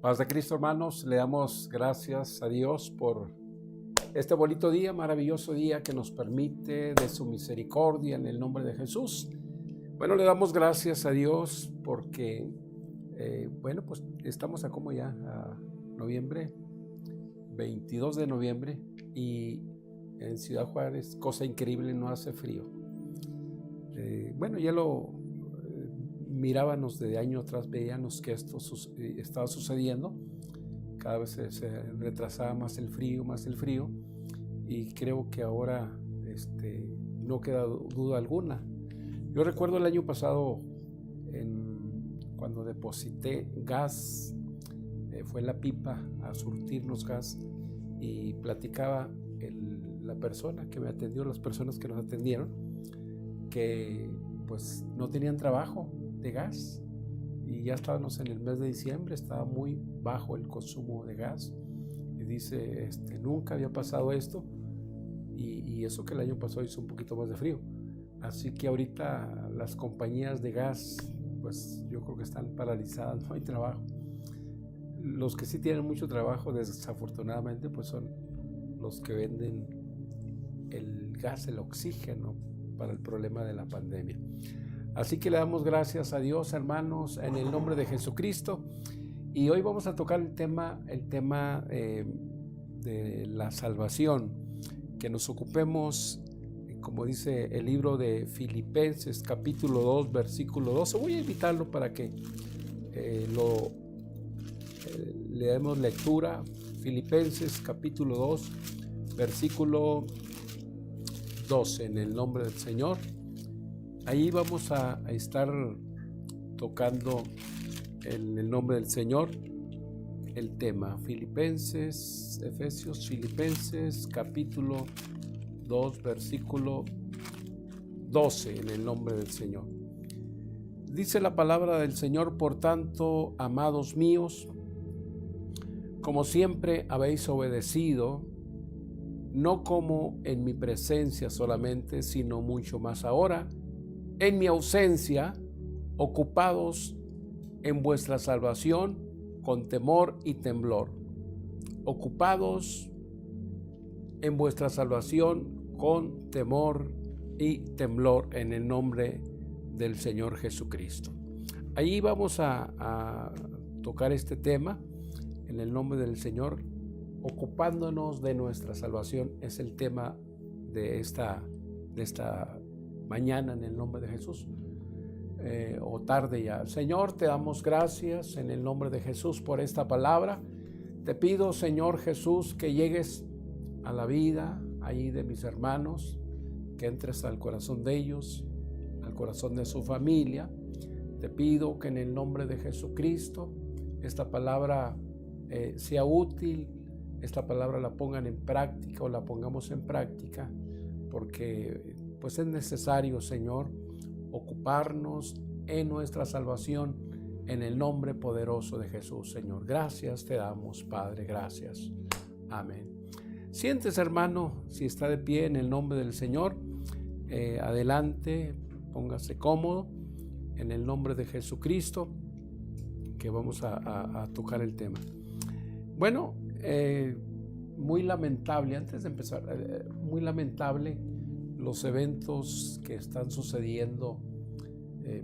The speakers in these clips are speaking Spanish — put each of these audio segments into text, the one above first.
Paz de Cristo, hermanos, le damos gracias a Dios por este bonito día, maravilloso día que nos permite de su misericordia en el nombre de Jesús. Bueno, le damos gracias a Dios porque, pues estamos a como ya a noviembre, 22 de noviembre, y en Ciudad Juárez, cosa increíble, no hace frío. Ya lo mirábamos de año atrás, veíamos que esto estaba sucediendo. Cada vez se retrasaba más el frío, y creo que ahora no queda duda alguna. Yo recuerdo el año pasado, cuando deposité gas, fue la pipa a surtirnos gas, y platicaba la persona que me atendió, las personas que nos atendieron, que pues no tenían trabajo de gas, y ya estábamos en el mes de diciembre, estaba muy bajo el consumo de gas, y dice, nunca había pasado esto, y eso que el año pasado hizo un poquito más de frío, así que ahorita las compañías de gas, pues yo creo que están paralizadas, no hay trabajo. Los que sí tienen mucho trabajo, desafortunadamente, pues son los que venden el gas, el oxígeno, para el problema de la pandemia. Así que le damos gracias a Dios, hermanos, en el nombre de Jesucristo. Y hoy vamos a tocar el tema de la salvación, que nos ocupemos, como dice el libro de Filipenses, capítulo 2, versículo 12. Voy a invitarlo para que le demos lectura. Filipenses, capítulo 2, versículo 12, en el nombre del Señor. Ahí vamos a estar tocando en el nombre del Señor el tema Filipenses, capítulo 2, versículo 12, en el nombre del Señor. Dice la palabra del Señor: por tanto, amados míos, como siempre habéis obedecido, no como en mi presencia solamente, sino mucho más ahora, en mi ausencia, ocupados en vuestra salvación con temor y temblor. Ocupados en vuestra salvación con temor y temblor, en el nombre del Señor Jesucristo. Ahí vamos a tocar este tema en el nombre del Señor. Ocupándonos de nuestra salvación es el tema de esta mañana, en el nombre de Jesús, o tarde ya. Señor, te damos gracias en el nombre de Jesús por esta palabra. Te pido, Señor Jesús, que llegues a la vida ahí de mis hermanos, que entres al corazón de ellos, al corazón de su familia. Te pido que en el nombre de Jesucristo esta palabra sea útil, esta palabra la pongan en práctica, o la pongamos en práctica, porque pues es necesario, Señor, ocuparnos en nuestra salvación en el nombre poderoso de Jesús, Señor. Gracias te damos, Padre, gracias. Amén. Siéntese, hermano, si está de pie, en el nombre del Señor. Adelante, póngase cómodo en el nombre de Jesucristo, que vamos a tocar el tema. Bueno, muy lamentable, antes de empezar, muy lamentable los eventos que están sucediendo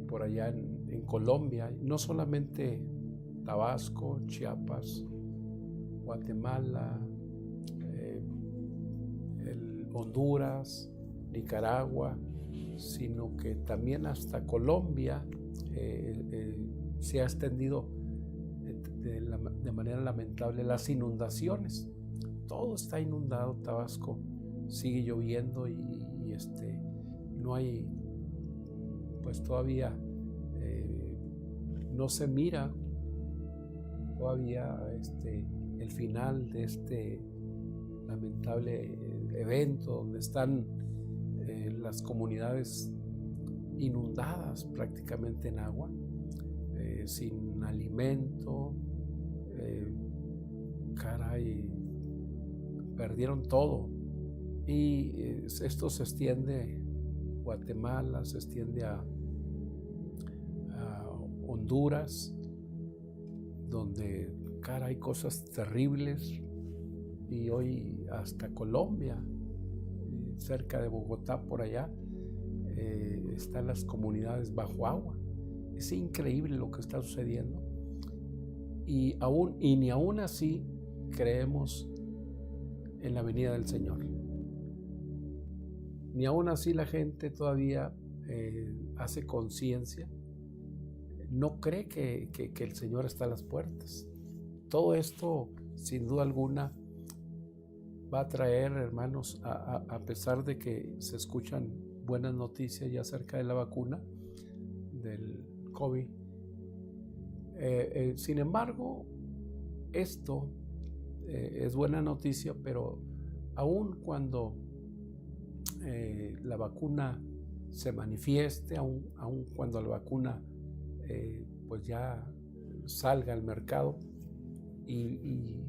por allá en Colombia, no solamente Tabasco, Chiapas, Guatemala, Honduras, Nicaragua, sino que también hasta Colombia se ha extendido de manera lamentable las inundaciones. Todo está inundado. Tabasco sigue lloviendo y no hay, pues todavía no se mira todavía el final de este lamentable evento, donde están las comunidades inundadas prácticamente en agua, sin alimento, perdieron todo. Y esto se extiende a Guatemala, se extiende a Honduras, donde Cara, hay cosas terribles y hoy hasta Colombia, cerca de Bogotá, por allá, están las comunidades bajo agua. Es increíble lo que está sucediendo y ni aún así creemos en la venida del Señor. Ni aún así la gente todavía hace conciencia, no cree que el Señor está a las puertas. Todo esto, sin duda alguna, va a traer, hermanos, a pesar de que se escuchan buenas noticias ya acerca de la vacuna del COVID. Sin embargo, esto es buena noticia, pero aun cuando la vacuna se manifieste, aun cuando la vacuna pues ya salga al mercado y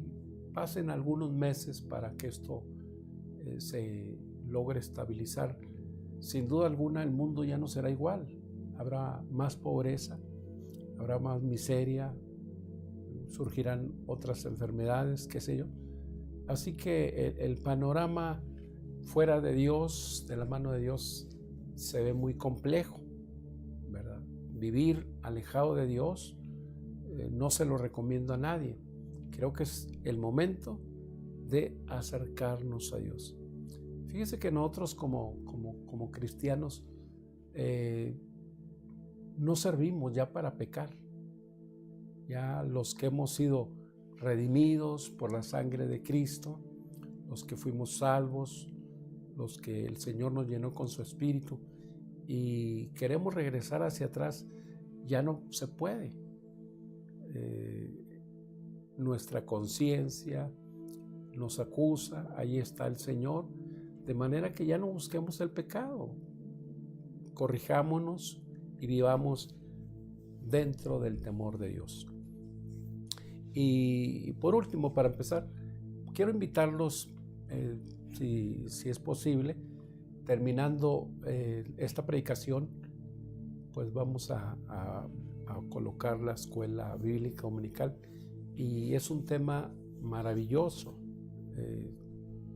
pasen algunos meses para que esto se logre estabilizar, sin duda alguna el mundo ya no será igual. Habrá más pobreza, habrá más miseria, surgirán otras enfermedades, qué sé yo. Así que el panorama fuera de Dios, de la mano de Dios, se ve muy complejo, ¿verdad? Vivir alejado de Dios no se lo recomiendo a nadie. Creo que es el momento de acercarnos a Dios. Fíjese que nosotros como cristianos no servimos ya para pecar. Ya los que hemos sido redimidos por la sangre de Cristo, los que fuimos salvos, los que el Señor nos llenó con su Espíritu y queremos regresar hacia atrás, ya no se puede. Nuestra conciencia nos acusa, ahí está el Señor, de manera que ya no busquemos el pecado. Corrijámonos y vivamos dentro del temor de Dios. Y por último, para empezar, quiero invitarlos, si es posible, terminando esta predicación, pues vamos a colocar la escuela bíblica dominical y es un tema maravilloso.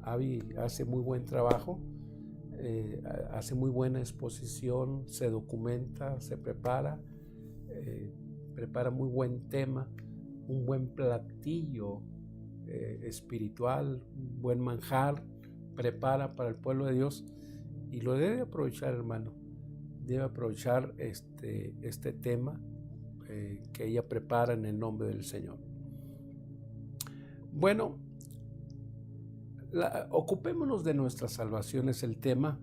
Avi hace muy buen trabajo, hace muy buena exposición, se documenta, se prepara muy buen tema, un buen platillo espiritual, un buen manjar, prepara para el pueblo de Dios y lo debe aprovechar, hermano. Debe aprovechar este tema que ella prepara en el nombre del Señor. Bueno, ocupémonos de nuestra salvación, es el tema.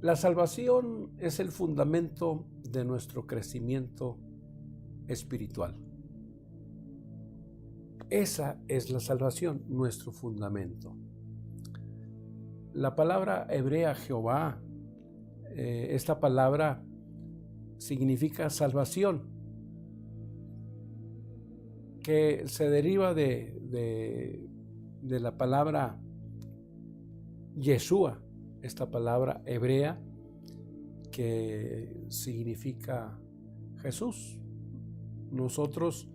La salvación es el fundamento de nuestro crecimiento espiritual. Esa es la salvación, nuestro fundamento. La palabra hebrea Jehová, esta palabra significa salvación, que se deriva de la palabra Yeshua, esta palabra hebrea que significa Jesús. Nosotros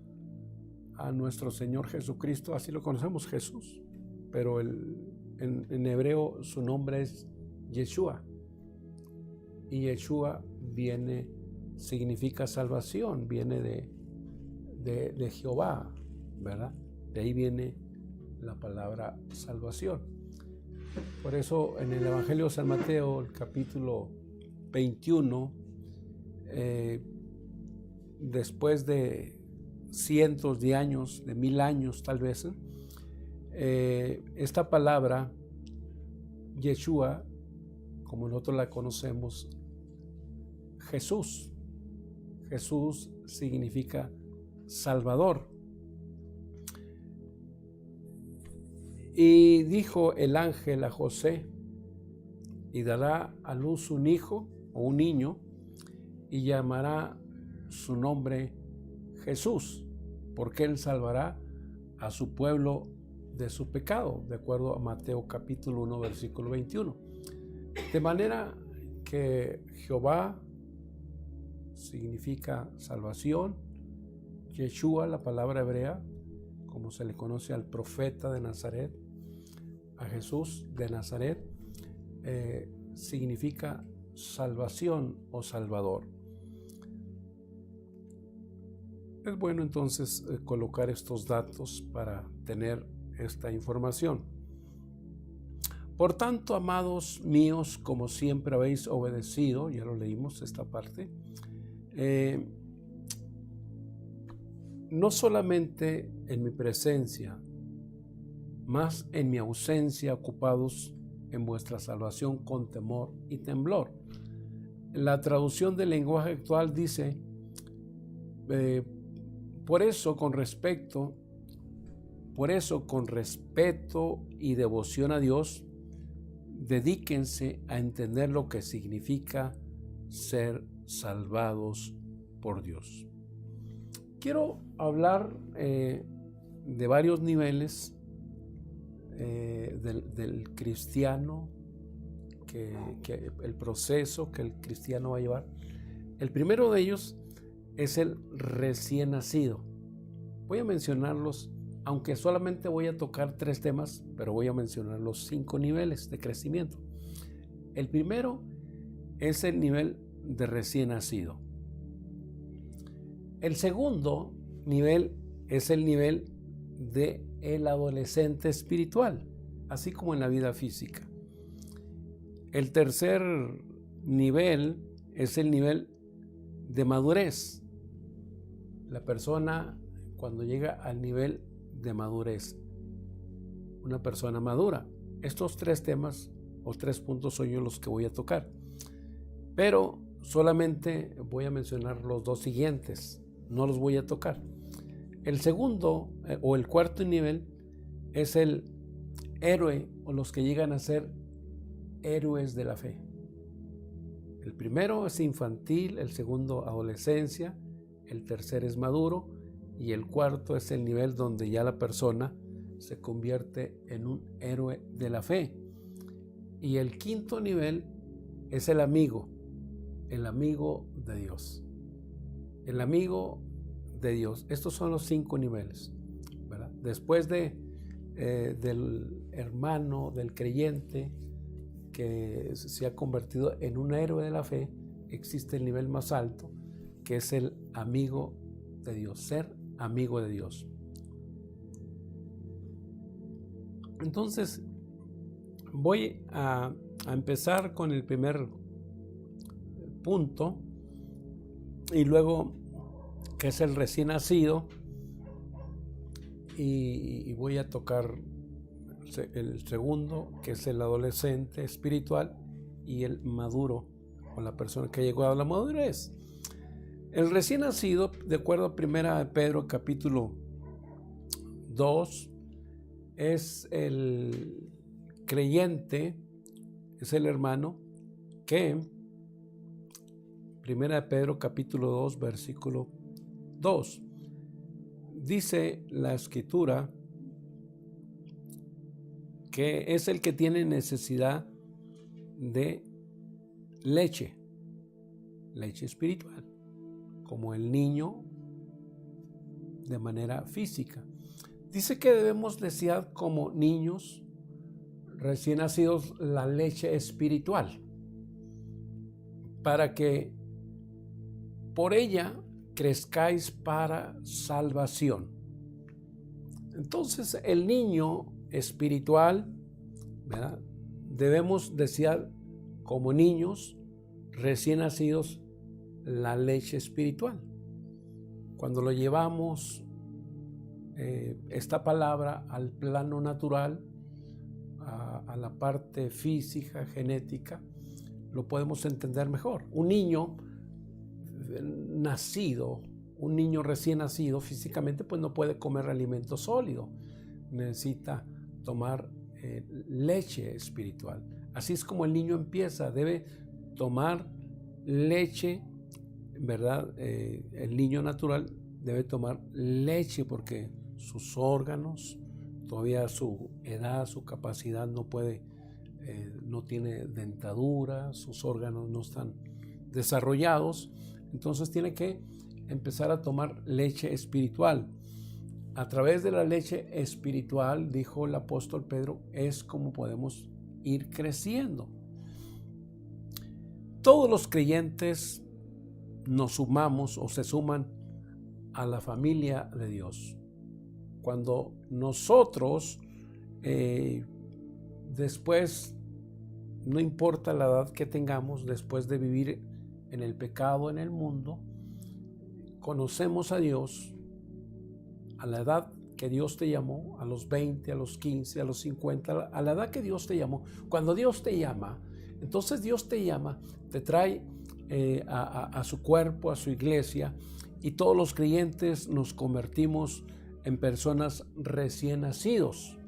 a nuestro Señor Jesucristo así lo conocemos, Jesús, pero en hebreo su nombre es Yeshua y Yeshua significa salvación, viene de Jehová, ¿verdad? De ahí viene la palabra salvación. Por eso en el Evangelio de San Mateo, el capítulo 21, después de cientos de años, de 1000 años tal vez, esta palabra Yeshua, como nosotros la conocemos, Jesús significa Salvador. Y dijo el ángel a José, y dará a luz un hijo o un niño, y llamará su nombre Jesús, porque él salvará a su pueblo de su pecado, de acuerdo a Mateo capítulo 1, versículo 21. De manera que Jehová significa salvación, Yeshua, la palabra hebrea, como se le conoce al profeta de Nazaret, a Jesús de Nazaret, significa salvación o salvador. Es bueno entonces colocar estos datos para tener esta información. Por tanto, amados míos, como siempre habéis obedecido, ya lo leímos esta parte, no solamente en mi presencia, más en mi ausencia, ocupados en vuestra salvación con temor y temblor. La traducción del lenguaje actual dice, por eso con respeto y devoción a Dios, dedíquense a entender lo que significa ser salvados por Dios. Quiero hablar de varios niveles del cristiano, que el proceso que el cristiano va a llevar. El primero de ellos es el recién nacido. Voy a mencionarlos, aunque solamente voy a tocar 3 temas, pero voy a mencionar los 5 niveles de crecimiento. El primero es el nivel de recién nacido. El segundo nivel es el nivel de el adolescente espiritual, así como en la vida física. El tercer nivel es el nivel de madurez. La persona cuando llega al nivel de madurez, una persona madura. Estos 3 temas o 3 puntos son yo los que voy a tocar, pero solamente voy a mencionar los 2 siguientes, no los voy a tocar. El segundo o el cuarto nivel es el héroe, o los que llegan a ser héroes de la fe. El primero es infantil, el segundo adolescencia, el tercer es maduro y el cuarto es el nivel donde ya la persona se convierte en un héroe de la fe. Y el quinto nivel es el amigo de Dios. El amigo de Dios. Estos son los 5 niveles, ¿verdad? Después del hermano, del creyente que se ha convertido en un héroe de la fe, existe el nivel más alto, que es el amigo de Dios, ser amigo de Dios. Entonces, voy a empezar con el primer punto y luego, que es el recién nacido, y voy a tocar el segundo, que es el adolescente espiritual, y el maduro, o la persona que ha llegado a la madurez. El recién nacido, de acuerdo a 1 Pedro capítulo 2, es el creyente, es el hermano que, 1 Pedro capítulo 2, versículo 2, dice la escritura que es el que tiene necesidad de leche espiritual, como el niño de manera física. Dice que debemos desear como niños recién nacidos la leche espiritual, para que por ella crezcáis para salvación. Entonces, el niño espiritual, ¿verdad?, debemos desear como niños recién nacidos la leche espiritual. Cuando lo llevamos esta palabra al plano natural, a la parte física, genética, lo podemos entender mejor. Un niño nacido, un niño recién nacido físicamente, pues no puede comer alimento sólido, necesita tomar leche espiritual. Así es como el niño empieza, debe tomar leche, ¿verdad? El niño natural debe tomar leche porque sus órganos, todavía su edad, su capacidad no puede, no tiene dentadura, sus órganos no están desarrollados, entonces tiene que empezar a tomar leche espiritual. A través de la leche espiritual, dijo el apóstol Pedro, es como podemos ir creciendo. Todos los creyentes nos sumamos o se suman a la familia de Dios. Cuando nosotros, después, no importa la edad que tengamos, después de vivir en el pecado en el mundo, conocemos a Dios a la edad que Dios te llamó, a los 20, a los 15, a los 50, a la edad que Dios te llamó. Cuando Dios te llama, entonces Dios te llama, te trae a su cuerpo, a su iglesia, y todos los creyentes nos convertimos en personas recién nacidos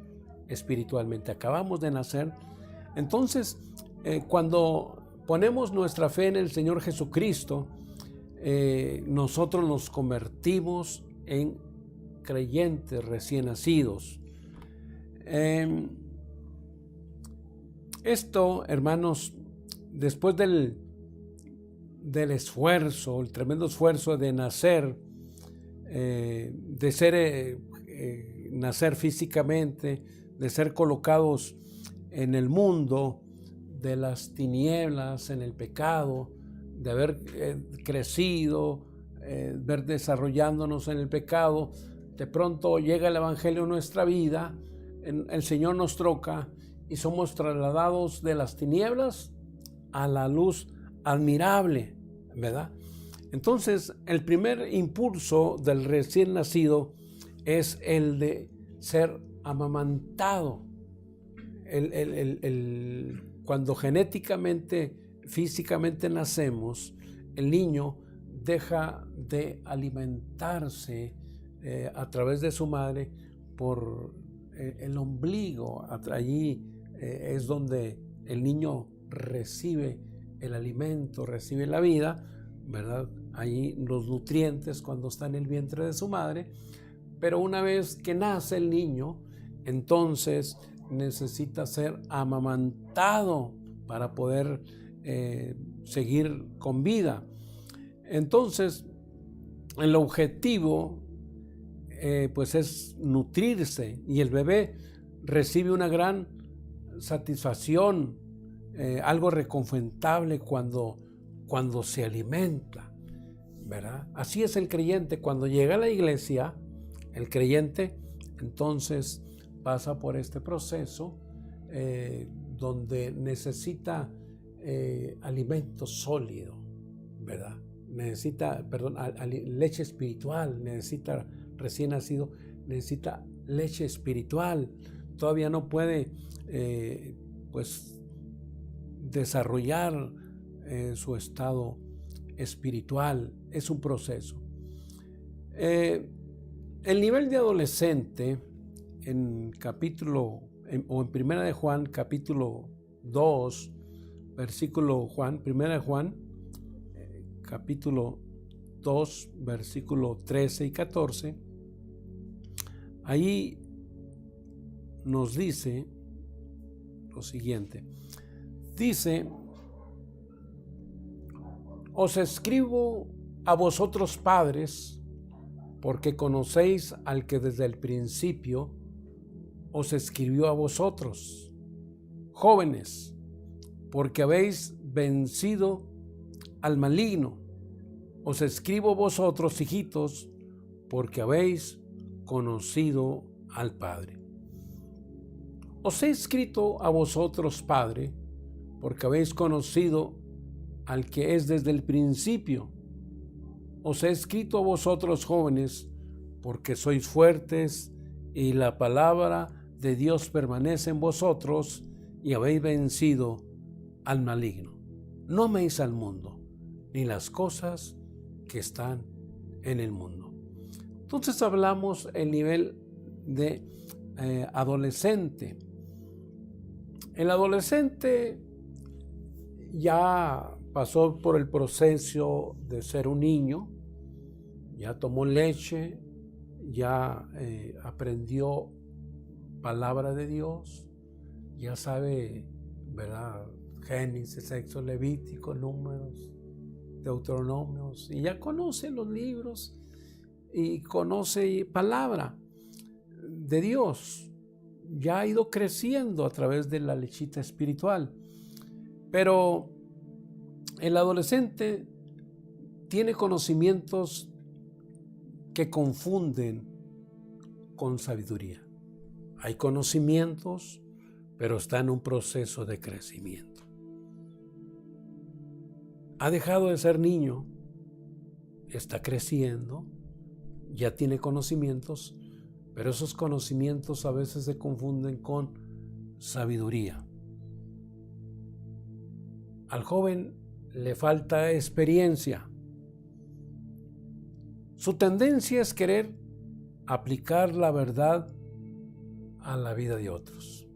espiritualmente. Acabamos de nacer. Entonces, cuando ponemos nuestra fe en el Señor Jesucristo, nosotros nos convertimos en creyentes recién nacidos. Esto, hermanos, después del esfuerzo, el tremendo esfuerzo de nacer, nacer físicamente, de ser colocados en el mundo de las tinieblas, en el pecado, de haber crecido, ver desarrollándonos en el pecado, de pronto llega el Evangelio a nuestra vida, el Señor nos troca y somos trasladados de las tinieblas a la luz admirable, ¿verdad? Entonces, el primer impulso del recién nacido es el de ser amamantado. Cuando genéticamente, físicamente nacemos, el niño deja de alimentarse a través de su madre por el ombligo. Allí es donde el niño recibe el alimento, recibe la vida, ¿verdad? Allí los nutrientes cuando está en el vientre de su madre. Pero una vez que nace el niño, entonces necesita ser amamantado para poder seguir con vida. Entonces, el objetivo pues es nutrirse, y el bebé recibe una gran satisfacción, algo reconfortable cuando se alimenta, ¿verdad? Así es el creyente. Cuando llega a la iglesia, el creyente entonces pasa por este proceso donde necesita alimento sólido, ¿verdad? Necesita, leche espiritual, necesita recién nacido, necesita leche espiritual. Todavía no puede pues desarrollar su estado espiritual. Es un proceso. El nivel de adolescente en Primera de Juan, capítulo 2, Primera de Juan, capítulo 2, versículo 13 y 14, ahí nos dice lo siguiente. Dice: os escribo a vosotros padres, porque conocéis al que desde el principio os escribió a vosotros. Jóvenes, porque habéis vencido al maligno. Os escribo vosotros, hijitos, porque habéis conocido al Padre. Os he escrito a vosotros, Padre, porque habéis conocido al que es desde el principio. Os he escrito a vosotros, jóvenes, porque sois fuertes y la palabra de Dios permanece en vosotros y habéis vencido al maligno. No améis al mundo, ni las cosas que están en el mundo. Entonces hablamos el nivel de adolescente. El adolescente ya pasó por el proceso de ser un niño, ya tomó leche, ya aprendió palabra de Dios, ya sabe, ¿verdad? Génesis, Éxodo, Levítico, Números, Deuteronomios, y ya conoce los libros y conoce palabra de Dios. Ya ha ido creciendo a través de la lechita espiritual. Pero el adolescente tiene conocimientos que confunden con sabiduría. Hay conocimientos, pero está en un proceso de crecimiento. Ha dejado de ser niño, está creciendo, ya tiene conocimientos, pero esos conocimientos a veces se confunden con sabiduría. Al joven le falta experiencia. Su tendencia es querer aplicar la verdad a la vida de otros.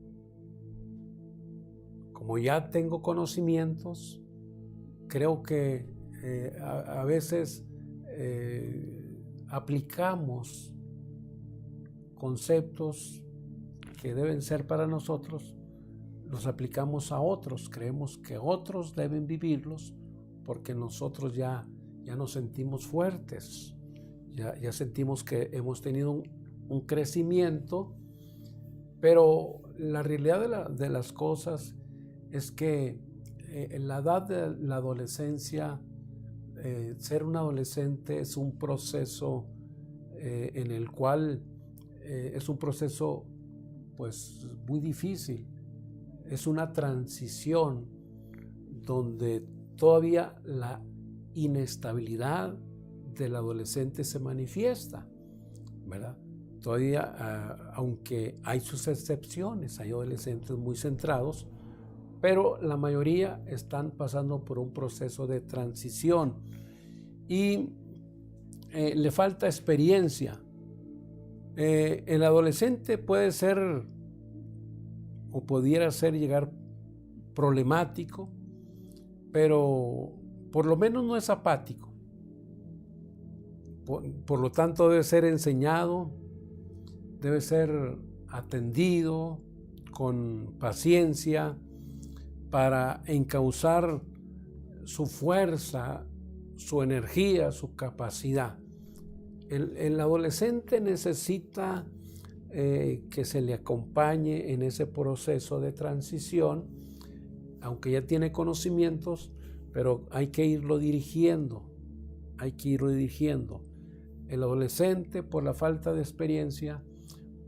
Como ya tengo conocimientos, creo que a veces aplicamos conceptos que deben ser para nosotros, los aplicamos a otros. Creemos que otros deben vivirlos porque nosotros ya nos sentimos fuertes. Ya sentimos que hemos tenido un crecimiento, pero la realidad de las cosas es que en la edad de la adolescencia, ser un adolescente es un proceso en el cual es un proceso pues muy difícil. Es una transición donde todavía la inestabilidad del adolescente se manifiesta, ¿verdad? Todavía, aunque hay sus excepciones, hay adolescentes muy centrados, pero la mayoría están pasando por un proceso de transición y le falta experiencia. El adolescente puede ser o pudiera llegar problemático, pero por lo menos no es apático. Por lo tanto, debe ser enseñado, debe ser atendido con paciencia para encauzar su fuerza, su energía, su capacidad. El adolescente necesita que se le acompañe en ese proceso de transición, aunque ya tiene conocimientos, pero hay que irlo dirigiendo, El adolescente, por la falta de experiencia,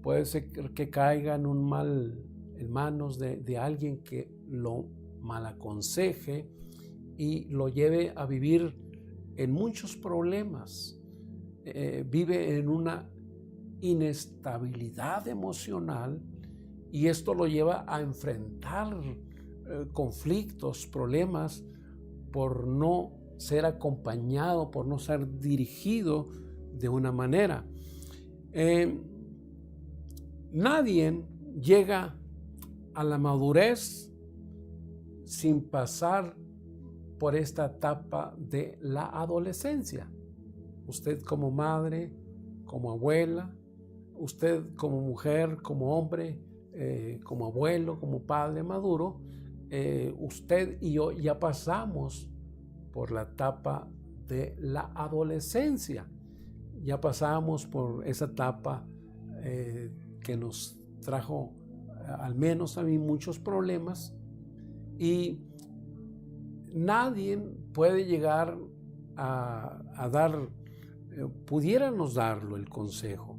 puede ser que caiga en manos de alguien que lo malaconseje y lo lleve a vivir en muchos problemas. Vive en una inestabilidad emocional y esto lo lleva a enfrentar conflictos, problemas por no ser acompañado, por no ser dirigido de una manera. Nadie llega a la madurez sin pasar por esta etapa de la adolescencia. Usted como madre, como abuela, usted como mujer, como hombre, como abuelo, como padre maduro, usted y yo ya pasamos por la etapa de la adolescencia. Ya pasamos por esa etapa que nos trajo, al menos a mí, muchos problemas, y nadie puede llegar a dar, pudiéramos darlo el consejo,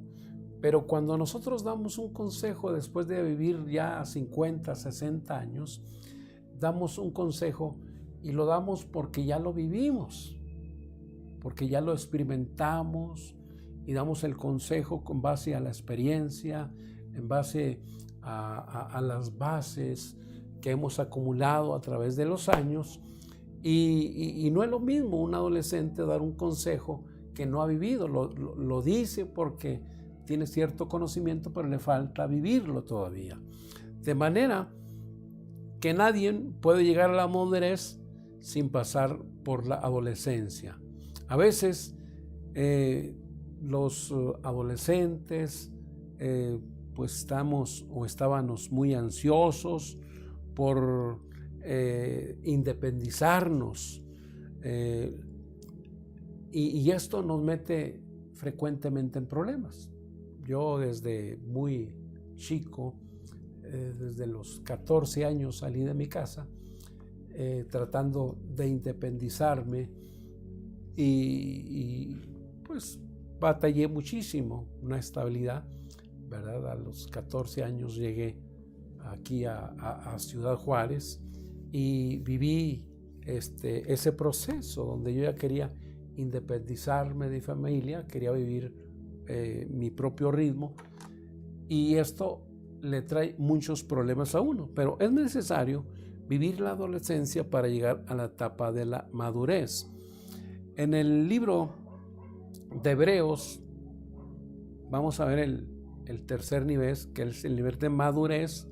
pero cuando nosotros damos un consejo después de vivir ya 50, 60 años, damos un consejo y lo damos porque ya lo vivimos, porque ya lo experimentamos y damos el consejo con base a la experiencia, en base a las bases que hemos acumulado a través de los años. Y no es lo mismo un adolescente dar un consejo que no ha vivido, lo dice porque tiene cierto conocimiento, pero le falta vivirlo todavía. De manera que nadie puede llegar a la madurez sin pasar por la adolescencia. A veces los adolescentes pues estábamos muy ansiosos por independizarnos. Y esto nos mete frecuentemente en problemas. Yo desde muy chico, desde los 14 años salí de mi casa, tratando de independizarme y pues batallé muchísimo, una estabilidad, ¿verdad? A los 14 años llegué aquí a Ciudad Juárez y viví ese proceso donde yo ya quería independizarme de mi familia, quería vivir mi propio ritmo, y esto le trae muchos problemas a uno, pero es necesario vivir la adolescencia para llegar a la etapa de la madurez. En el libro de Hebreos vamos a ver el tercer nivel, que es el nivel de madurez.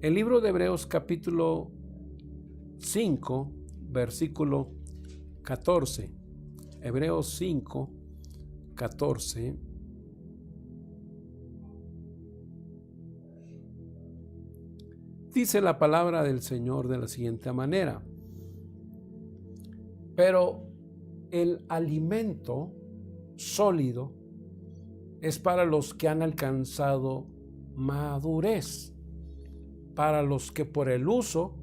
El libro de Hebreos capítulo 5, versículo 14. Hebreos 5, 14. Dice la palabra del Señor de la siguiente manera: pero el alimento sólido es para los que han alcanzado madurez, para los que por el uso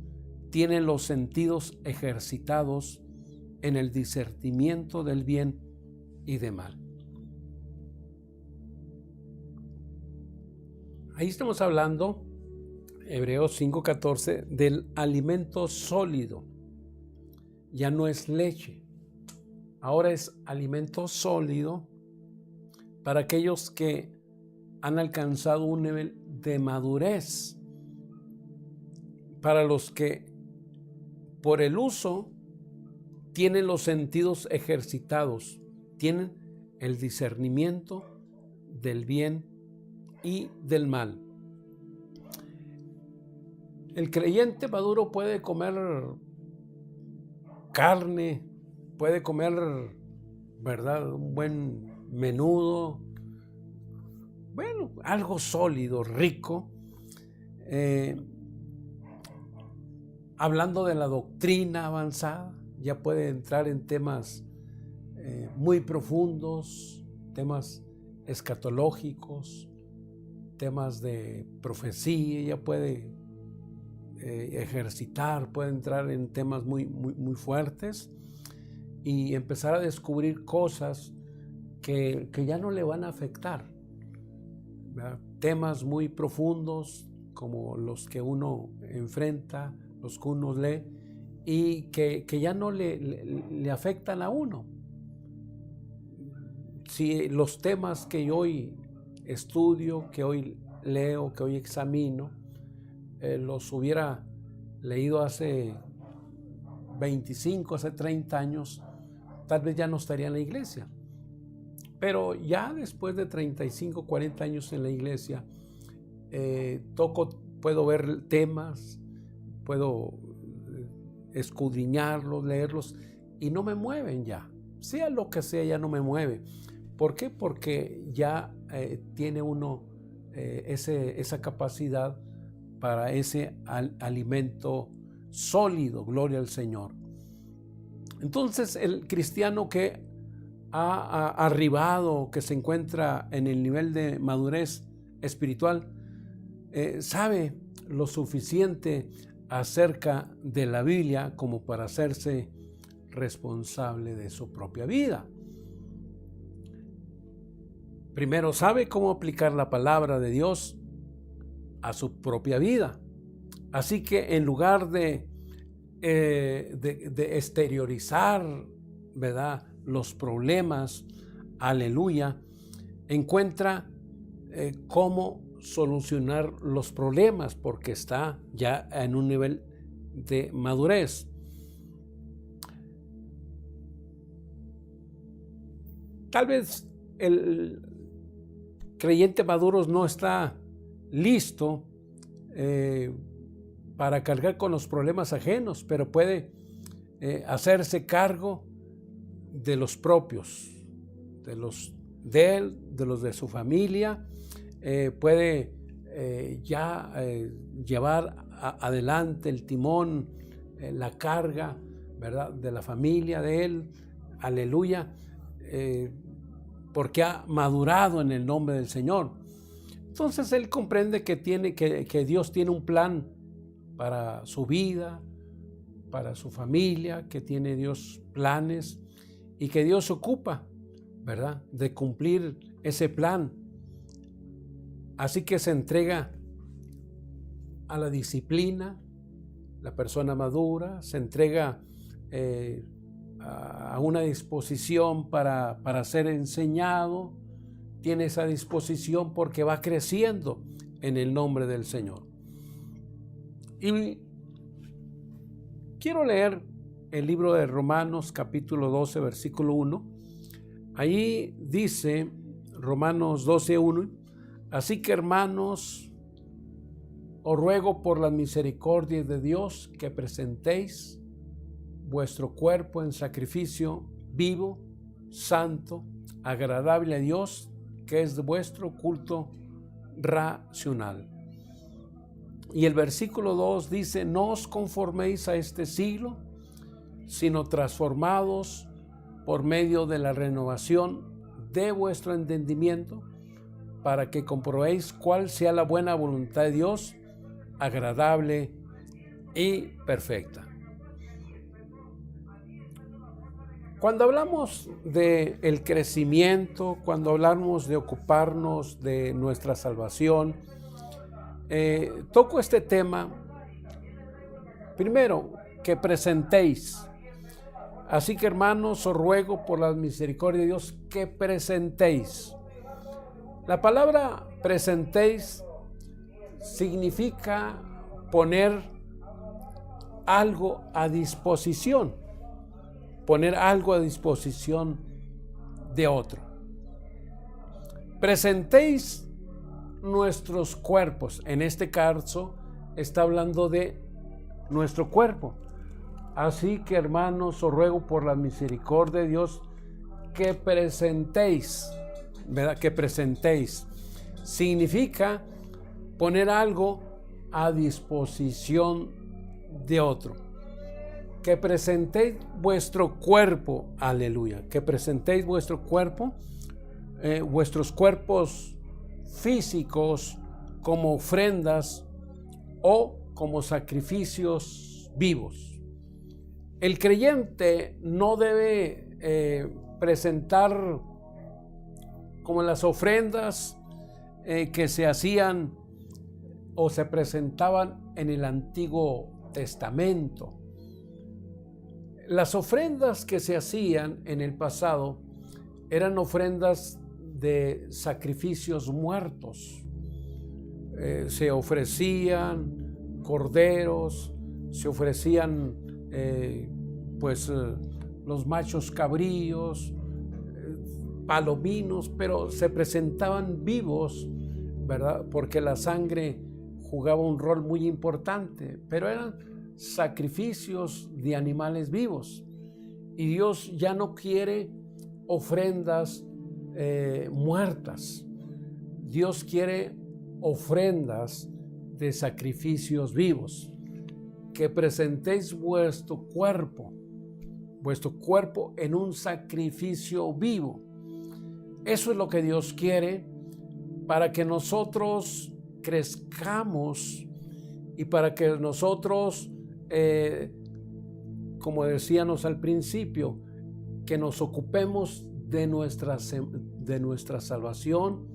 tienen los sentidos ejercitados en el discernimiento del bien y del mal. Ahí estamos hablando, Hebreos 5:14, del alimento sólido. Ya no es leche, ahora es alimento sólido para aquellos que han alcanzado un nivel de madurez, para los que por el uso tienen los sentidos ejercitados, tienen el discernimiento del bien y del mal. El creyente maduro puede comer carne, puede comer, ¿verdad?, un buen menudo, bueno, algo sólido, rico, hablando de la doctrina avanzada, ya puede entrar en temas muy profundos, temas escatológicos, temas de profecía, ya puede ejercitar, puede entrar en temas muy fuertes y empezar a descubrir cosas que ya no le van a afectar, ¿verdad? Temas muy profundos como los que uno enfrenta, los que uno lee y que ya no le afectan a uno. Si los temas que yo hoy estudio, que hoy leo, que hoy examino, los hubiera leído hace 25, hace 30 años, tal vez ya no estaría en la iglesia. Pero ya después de 35, 40 años en la iglesia, puedo ver temas, puedo escudriñarlos, leerlos, y no me mueven ya. Sea lo que sea, ya no me mueve. ¿Por qué? Porque ya tiene uno esa capacidad para ese alimento sólido, gloria al Señor. Entonces, el cristiano que ha arribado, que se encuentra en el nivel de madurez espiritual, sabe lo suficiente acerca de la Biblia como para hacerse responsable de su propia vida. Primero, sabe cómo aplicar la palabra de Dios a su propia vida. Así que en lugar de exteriorizar, ¿verdad?, los problemas, aleluya, encuentra cómo solucionar los problemas porque está ya en un nivel de madurez. Tal vez el creyente maduro no está listo para cargar con los problemas ajenos, pero puede hacerse cargo de los propios, de los de él, de los de su familia, puede llevar adelante el timón, la carga, ¿verdad?, de la familia de él, aleluya, porque ha madurado en el nombre del Señor. Entonces él comprende que Dios tiene un plan para su vida, para su familia, que tiene Dios planes y que Dios se ocupa, ¿verdad?, de cumplir ese plan. Así que se entrega a la disciplina, la persona madura, se entrega a una disposición para ser enseñado, tiene esa disposición porque va creciendo en el nombre del Señor. Y quiero leer el libro de Romanos capítulo 12 versículo 1. Ahí dice Romanos 12:1: así que, hermanos, os ruego por la misericordia de Dios que presentéis vuestro cuerpo en sacrificio vivo, santo, agradable a Dios, que es vuestro culto racional. Y el versículo 2 dice: no os conforméis a este siglo, sino transformados por medio de la renovación de vuestro entendimiento, para que comprobéis cuál sea la buena voluntad de Dios, agradable y perfecta. Cuando hablamos del crecimiento, cuando hablamos de ocuparnos de nuestra salvación, toco este tema, primero, que presentéis. Así que, hermanos, os ruego por la misericordia de Dios que presentéis. La palabra presentéis significa poner algo a disposición, poner algo a disposición de otro. Presentéis nuestros cuerpos. En este caso está hablando de nuestro cuerpo. Así que, hermanos, os ruego por la misericordia de Dios que presentéis, ¿verdad? Que presentéis. Significa poner algo a disposición de otro. Que presentéis vuestro cuerpo, aleluya, que presentéis vuestro cuerpo, vuestros cuerpos físicos como ofrendas o como sacrificios vivos. El creyente no debe presentar como las ofrendas que se hacían o se presentaban en el Antiguo Testamento. Las ofrendas que se hacían en el pasado eran ofrendas de sacrificios muertos. Se ofrecían corderos, se ofrecían los machos cabríos, palominos, pero se presentaban vivos, ¿verdad? Porque la sangre jugaba un rol muy importante, pero eran sacrificios de animales vivos. Y Dios ya no quiere ofrendas muertas. Dios quiere ofrendas de sacrificios vivos. Que presentéis vuestro cuerpo en un sacrificio vivo. Eso es lo que Dios quiere para que nosotros crezcamos y para que nosotros, como decíamos al principio, que nos ocupemos de nuestra salvación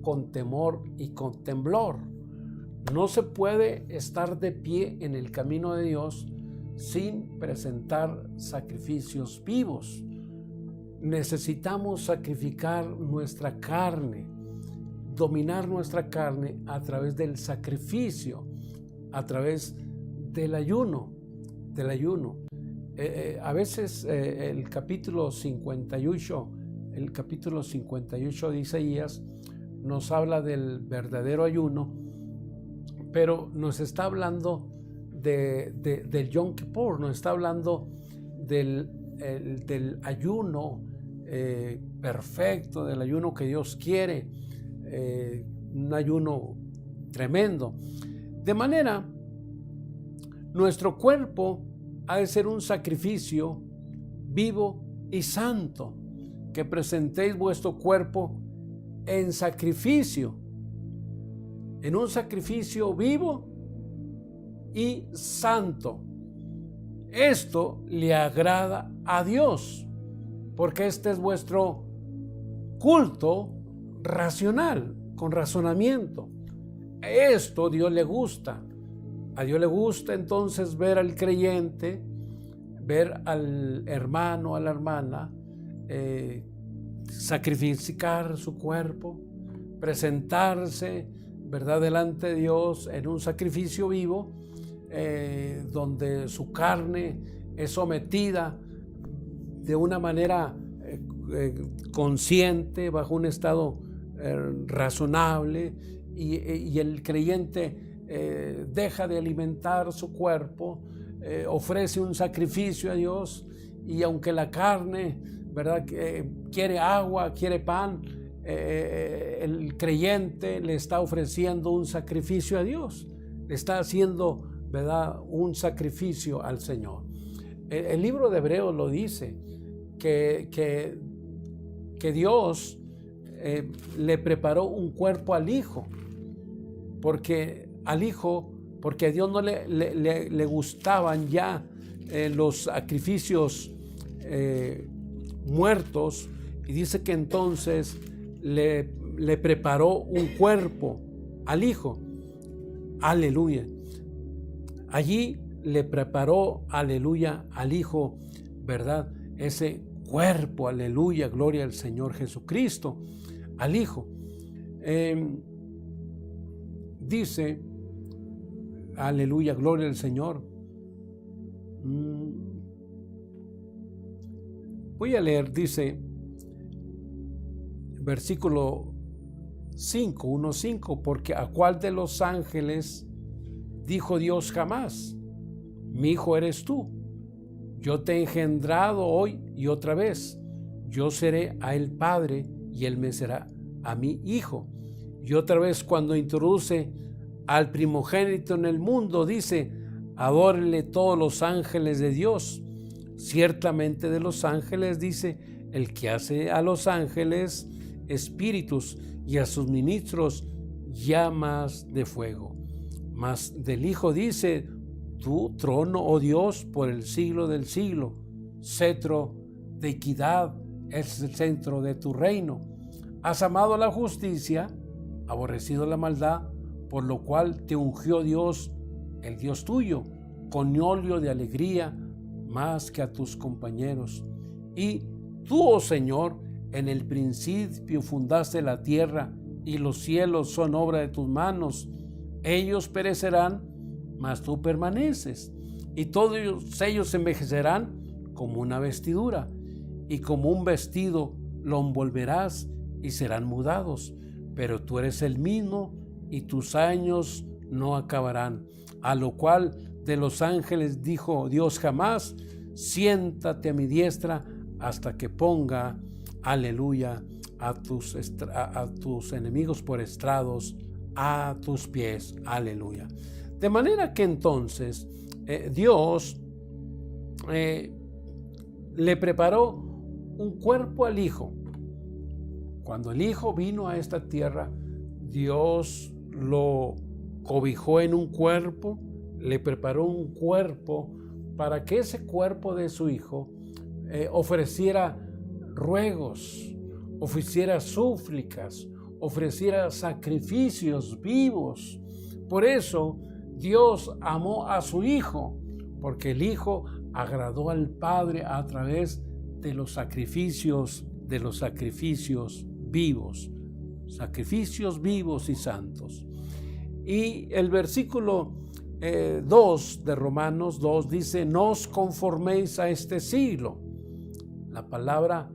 con temor y con temblor. No se puede estar de pie en el camino de Dios sin presentar sacrificios vivos. Necesitamos sacrificar nuestra carne, dominar nuestra carne a través del sacrificio, a través del ayuno. A veces el capítulo 58 de Isaías nos habla del verdadero ayuno, pero nos está hablando del Yom Kippur, nos está hablando del ayuno perfecto, del ayuno que Dios quiere, un ayuno tremendo. De manera, nuestro cuerpo ha de ser un sacrificio vivo, y santo, que presentéis vuestro cuerpo en sacrificio, en un sacrificio vivo y santo. Esto le agrada a Dios, porque este es vuestro culto racional, con razonamiento. Esto a Dios le gusta. A Dios le gusta entonces ver al creyente, ver al hermano, a la hermana, sacrificar su cuerpo, presentarse, ¿verdad?, delante de Dios en un sacrificio vivo, donde su carne es sometida de una manera consciente, bajo un estado razonable, y el creyente deja de alimentar su cuerpo, ofrece un sacrificio a Dios, y aunque la carne, ¿verdad?, quiere agua, quiere pan, el creyente le está ofreciendo un sacrificio a Dios, le está haciendo, ¿verdad?, un sacrificio al Señor. El libro de Hebreos lo dice, que Dios le preparó un cuerpo al Hijo, porque a Dios no le gustaban ya los sacrificios muertos, y dice que entonces le preparó un cuerpo al Hijo. Aleluya. Allí le preparó, aleluya, al Hijo, ¿verdad?, ese cuerpo, aleluya, gloria al Señor Jesucristo, al Hijo. Dice, aleluya, gloria al Señor. Voy a leer, dice, versículo 5, 1:5, porque ¿a cuál de los ángeles dijo Dios jamás: mi hijo eres tú? Yo te he engendrado hoy y otra vez. Yo seré a él padre y él me será a mí hijo. Y otra vez, cuando introduce al primogénito en el mundo, dice: adórenle todos los ángeles de Dios. Ciertamente de los ángeles dice: el que hace a los ángeles espíritus y a sus ministros llamas de fuego. Mas del Hijo dice: tu trono, oh Dios, por el siglo del siglo. Cetro de equidad es el centro de tu reino. Has amado la justicia, aborrecido la maldad, por lo cual te ungió Dios, el Dios tuyo, con óleo de alegría más que a tus compañeros. Y tú, oh Señor, en el principio fundaste la tierra, y los cielos son obra de tus manos. Ellos perecerán, mas tú permaneces, y todos ellos envejecerán como una vestidura, y como un vestido lo envolverás y serán mudados. Pero tú eres el mismo, y tus años no acabarán. A lo cual de los ángeles dijo Dios jamás: siéntate a mi diestra hasta que ponga, aleluya, a tus enemigos por estrados a tus pies. Aleluya. De manera que entonces Dios le preparó un cuerpo al Hijo. Cuando el Hijo vino a esta tierra, Dios lo cobijó en un cuerpo, le preparó un cuerpo para que ese cuerpo de su Hijo ofreciera ruegos, ofreciera súplicas, ofreciera sacrificios vivos. Por eso Dios amó a su Hijo, porque el Hijo agradó al Padre a través de los sacrificios vivos y santos. Y el versículo 2 de Romanos 2 dice: no os conforméis a este siglo. La palabra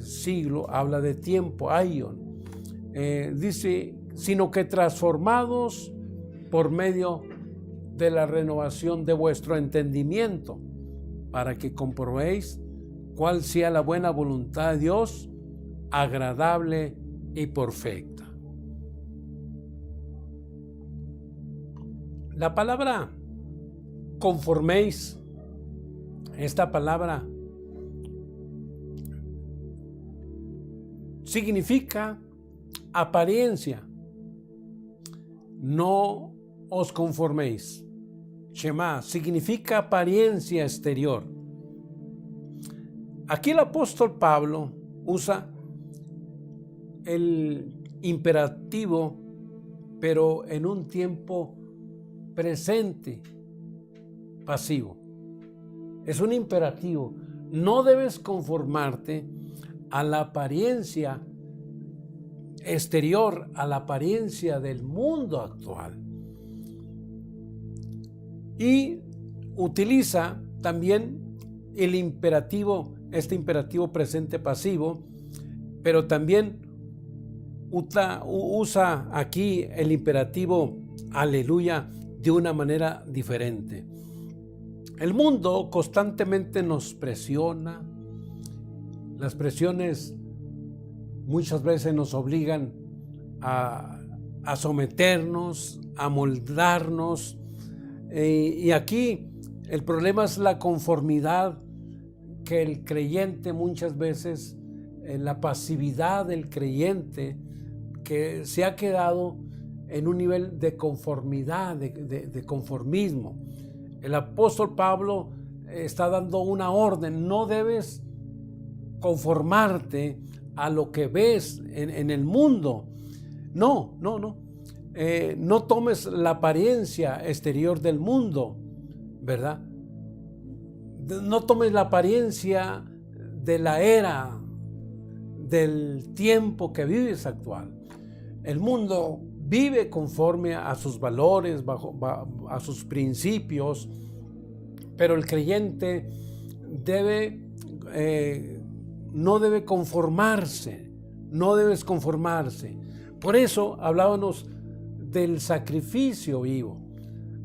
siglo habla de tiempo, aion. Dice: sino que transformados por medio de la renovación de vuestro entendimiento, para que comprobéis cuál sea la buena voluntad de Dios, agradable y perfecta. La palabra conforméis, esta palabra significa apariencia. No os conforméis. Shema significa apariencia exterior. Aquí el apóstol Pablo usa el imperativo, pero en un tiempo presente, pasivo. Es un imperativo. No debes conformarte a la apariencia exterior, a la apariencia del mundo actual. Y utiliza también el imperativo, este imperativo presente pasivo, pero también usa aquí el imperativo aleluya de una manera diferente. El mundo constantemente nos presiona. Las presiones muchas veces nos obligan a someternos, a moldarnos. Y aquí el problema es la conformidad que el creyente muchas veces, la pasividad del creyente que se ha quedado en un nivel de conformidad, de conformismo. El apóstol Pablo está dando una orden: no debes conformarte a lo que ves en el mundo. No. No tomes la apariencia exterior del mundo, ¿verdad? No tomes la apariencia de la era, del tiempo que vives actual. El mundo vive conforme a sus valores, a sus principios, pero el creyente no debe conformarse, no debes conformarse. Por eso hablábamos del sacrificio vivo,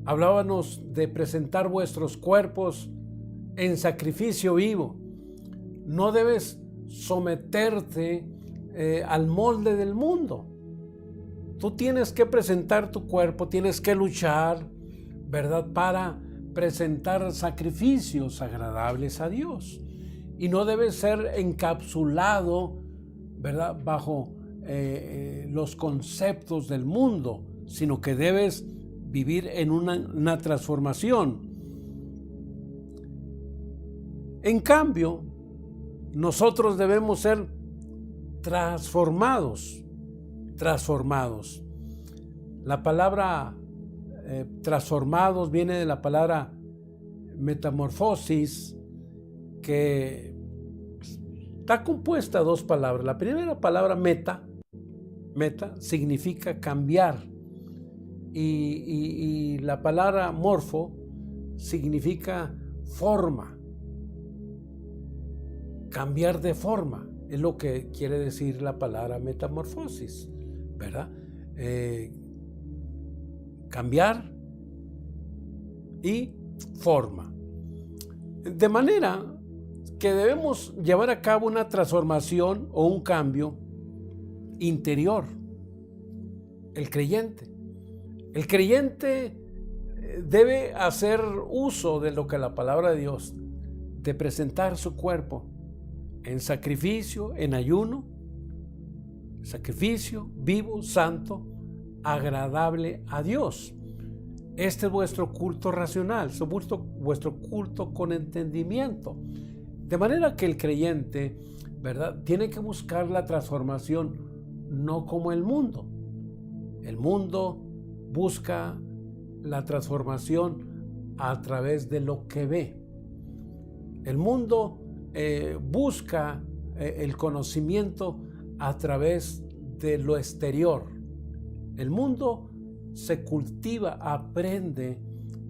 hablábamos de presentar vuestros cuerpos en sacrificio vivo. No debes someterte al molde del mundo. Tú tienes que presentar tu cuerpo, tienes que luchar, ¿verdad?, para presentar sacrificios agradables a Dios. Y no debes ser encapsulado, ¿verdad?, bajo los conceptos del mundo, sino que debes vivir en una transformación. En cambio, nosotros debemos ser transformados. La palabra transformados viene de la palabra metamorfosis, que está compuesta de dos palabras. La primera palabra, meta, significa cambiar, y la palabra morfo significa forma. Cambiar de forma es lo que quiere decir la palabra metamorfosis, ¿verdad? Cambiar y forma. De manera que debemos llevar a cabo una transformación o un cambio interior. El creyente debe hacer uso de lo que la palabra de Dios, de presentar su cuerpo en sacrificio, en ayuno, sacrificio vivo, santo, agradable a Dios. Este es vuestro culto racional, es vuestro culto con entendimiento. De manera que el creyente, ¿verdad?, tiene que buscar la transformación no como el mundo. El mundo busca la transformación a través de lo que ve. El mundo busca el conocimiento a través de lo exterior. El mundo se cultiva, aprende,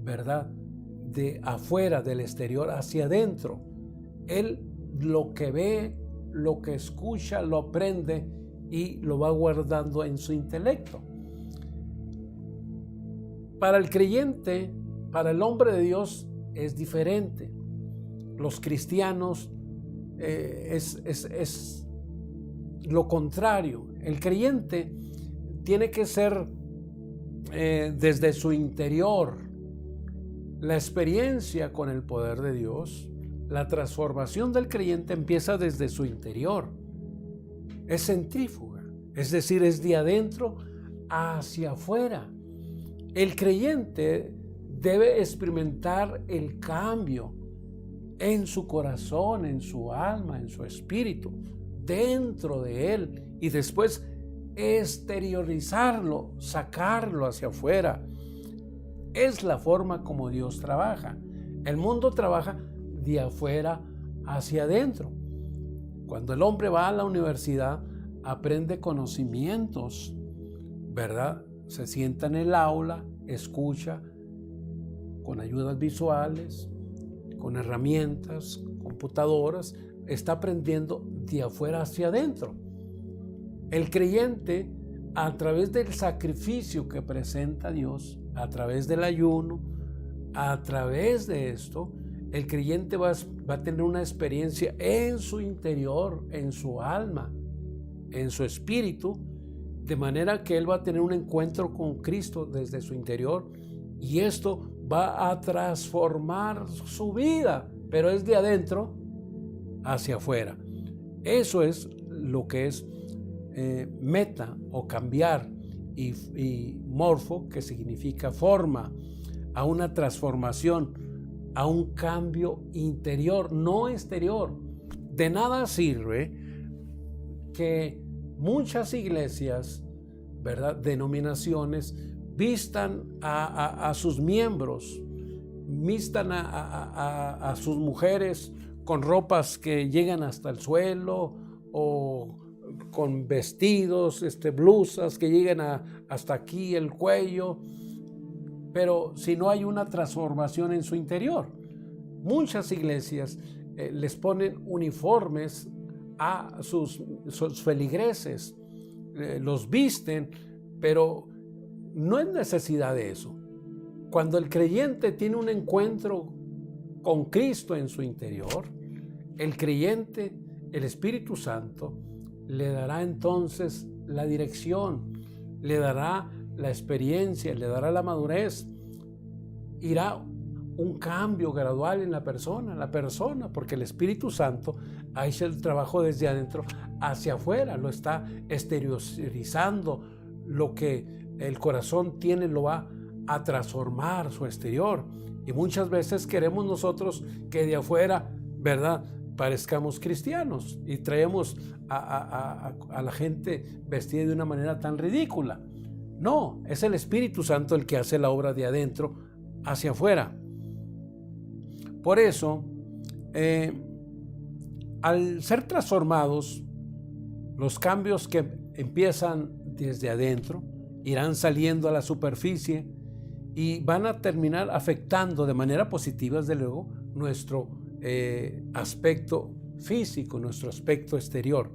¿verdad?, de afuera, del exterior hacia adentro. Él lo que ve, lo que escucha, lo aprende y lo va guardando en su intelecto. Para el creyente, para el hombre de Dios, es diferente. Los cristianos es lo contrario. El creyente tiene que ser desde su interior. La experiencia con el poder de Dios, la transformación del creyente empieza desde su interior. es centrífuga, es decir, es de adentro hacia afuera. El creyente debe experimentar el cambio en su corazón, en su alma, en su espíritu, dentro de él, y después exteriorizarlo, sacarlo hacia afuera. Es la forma como Dios trabaja. El mundo trabaja de afuera hacia adentro. Cuando el hombre va a la universidad, aprende conocimientos, ¿verdad? Se sienta en el aula, escucha con ayudas visuales, con herramientas, computadoras, está aprendiendo de afuera hacia adentro. El creyente, a través del sacrificio que presenta Dios, a través del ayuno, a través de esto, el creyente va a tener una experiencia en su interior, en su alma, en su espíritu, de manera que él va a tener un encuentro con Cristo desde su interior, y esto va a transformar su vida, pero es de adentro hacia afuera. Eso es lo que es meta o cambiar, y morfo, que significa forma, a una transformación, a un cambio interior, no exterior. De nada sirve que muchas iglesias, ¿verdad?, denominaciones, vistan a sus miembros, vistan a sus mujeres con ropas que llegan hasta el suelo, o con vestidos, blusas que llegan hasta aquí el cuello, pero si no hay una transformación en su interior. Muchas iglesias les ponen uniformes a sus feligreses, los visten, pero no es necesidad de eso. Cuando el creyente tiene un encuentro con Cristo en su interior, el creyente, el Espíritu Santo, le dará entonces la dirección, le dará la experiencia, le dará la madurez. Irá un cambio gradual en la persona, porque el Espíritu Santo ha hecho el trabajo desde adentro hacia afuera, lo está exteriorizando. Lo que el corazón tiene lo va a transformar su exterior. Y muchas veces queremos nosotros que de afuera, ¿verdad?, parezcamos cristianos, y traemos a la gente vestida de una manera tan ridícula. No, es el Espíritu Santo el que hace la obra de adentro hacia afuera. Por eso, al ser transformados, los cambios que empiezan desde adentro irán saliendo a la superficie y van a terminar afectando de manera positiva, desde luego, nuestro aspecto físico, nuestro aspecto exterior.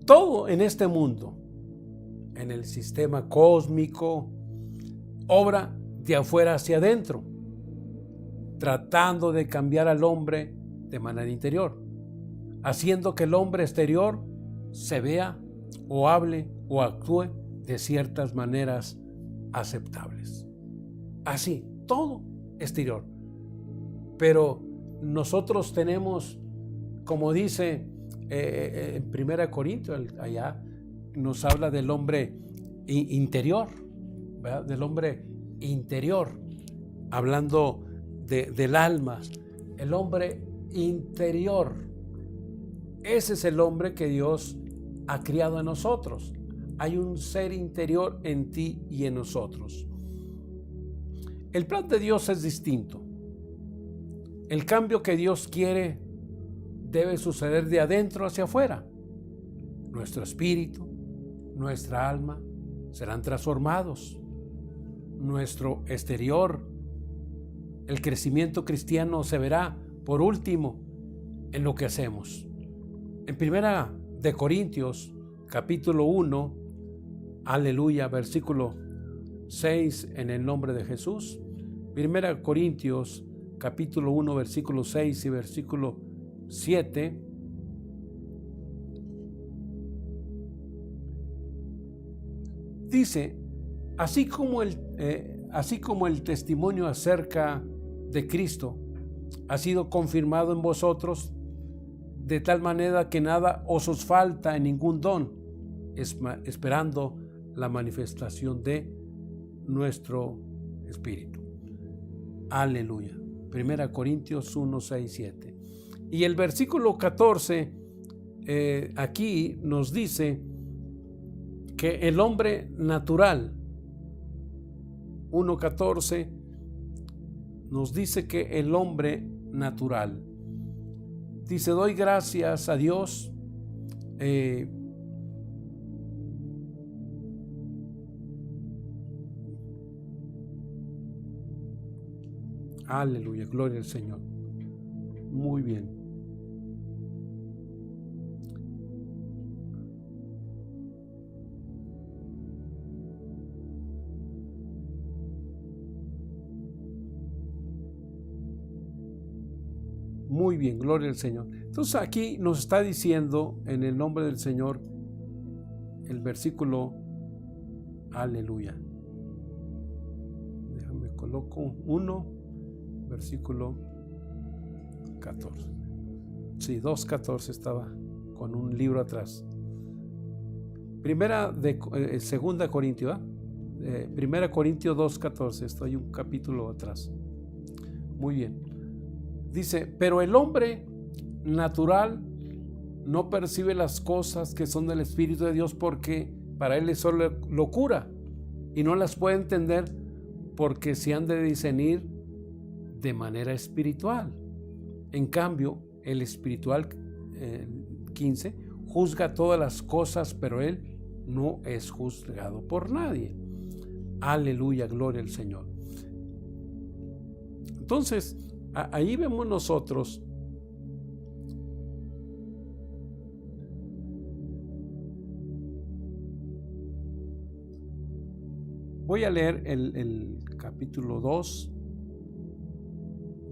Todo en este mundo, en el sistema cósmico, obra de afuera hacia adentro, tratando de cambiar al hombre de manera interior, haciendo que el hombre exterior se vea o hable o actúe de ciertas maneras aceptables. Así, todo exterior. Pero nosotros tenemos, como dice en 1 Corintios, allá nos habla del hombre interior, ¿verdad?, del hombre interior, hablando del alma, el hombre interior. Ese es el hombre que Dios ha criado en nosotros. Hay un ser interior en ti y en nosotros. El plan de Dios es distinto. El cambio que Dios quiere debe suceder de adentro hacia afuera. Nuestro espíritu, nuestra alma serán transformados. Nuestro exterior, el crecimiento cristiano, se verá, por último, en lo que hacemos. En 1 Corintios, capítulo 1, aleluya, versículo 6, en el nombre de Jesús. 1 Corintios, capítulo 1, versículo 6 y versículo 7. Dice, así como el testimonio acerca de Cristo ha sido confirmado en vosotros, de tal manera que nada os falta en ningún don, esperando la manifestación de nuestro Espíritu. Aleluya. 1 Corintios 1, 6, 7. Y el versículo 14 aquí nos dice que el hombre natural, 1:14, nos dice que el hombre natural, dice, doy gracias a Dios aleluya, gloria al Señor. Muy bien. Muy bien, gloria al Señor. Entonces aquí nos está diciendo en el nombre del Señor el versículo, aleluya. Déjame coloco 1, versículo 14. Sí, 2:14 estaba con un libro atrás. Segunda Corintios, Primera Corintios 2:14, estoy un capítulo atrás. Muy bien. Dice, pero el hombre natural no percibe las cosas que son del Espíritu de Dios porque para él es solo locura y no las puede entender porque se han de discernir de manera espiritual. En cambio, el espiritual, 15, juzga todas las cosas, pero él no es juzgado por nadie. Aleluya, gloria al Señor. Entonces, ahí vemos nosotros voy a leer el capítulo 2,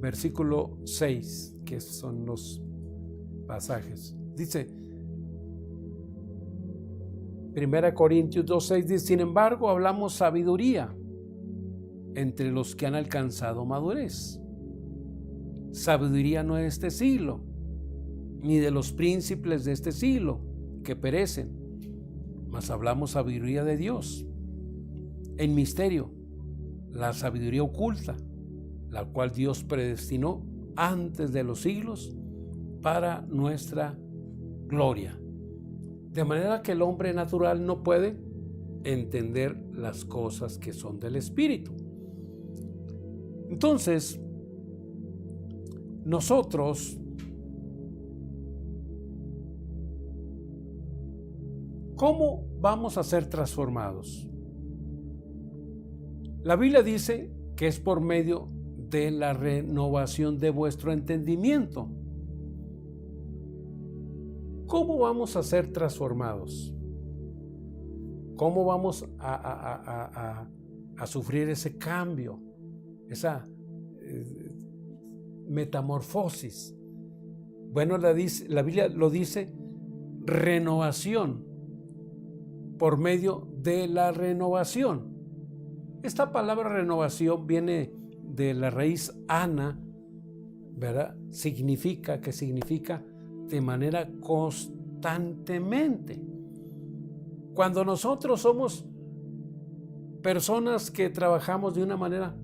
versículo 6, que son los pasajes. Dice, 1 Corintios 2:6 dice, sin embargo, hablamos sabiduría entre los que han alcanzado madurez. Sabiduría no es de este siglo, ni de los príncipes de este siglo, que perecen, mas hablamos sabiduría de Dios, en misterio, la sabiduría oculta, la cual Dios predestinó antes de los siglos para nuestra gloria. De manera que el hombre natural no puede entender las cosas que son del Espíritu. Entonces, nosotros, ¿cómo vamos a ser transformados? La Biblia dice que es por medio de la renovación de vuestro entendimiento. ¿Cómo vamos a ser transformados? ¿Cómo vamos a sufrir ese cambio, esa metamorfosis? Bueno, la Biblia lo dice, renovación, por medio de la renovación. Esta palabra renovación viene de la raíz ana, ¿verdad? Significa de manera constantemente. Cuando nosotros somos personas que trabajamos de una manera,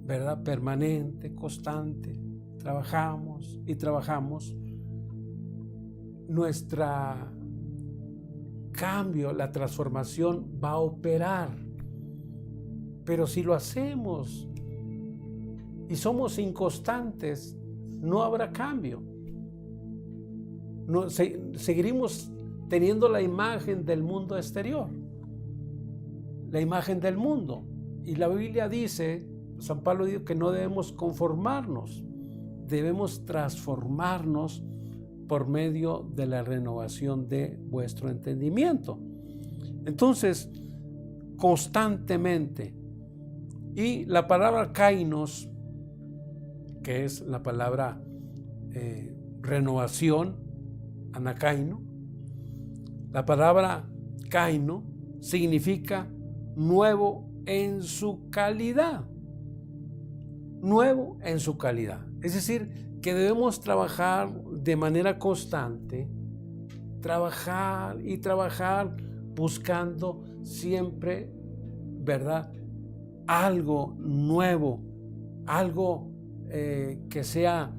¿verdad?, permanente, constante, trabajamos y trabajamos, nuestra cambio, la transformación va a operar. Pero si lo hacemos y somos inconstantes, no habrá cambio. Seguiremos teniendo la imagen del mundo exterior, la imagen del mundo. Y la Biblia dice, San Pablo dijo que no debemos conformarnos, debemos transformarnos por medio de la renovación de vuestro entendimiento. Entonces, constantemente. Y la palabra kainos, que es la palabra renovación, anakaino, la palabra kaino significa nuevo en su calidad. Nuevo en su calidad. Es decir, que debemos trabajar de manera constante trabajar y trabajar buscando siempre, ¿verdad? Algo nuevo, algo que sea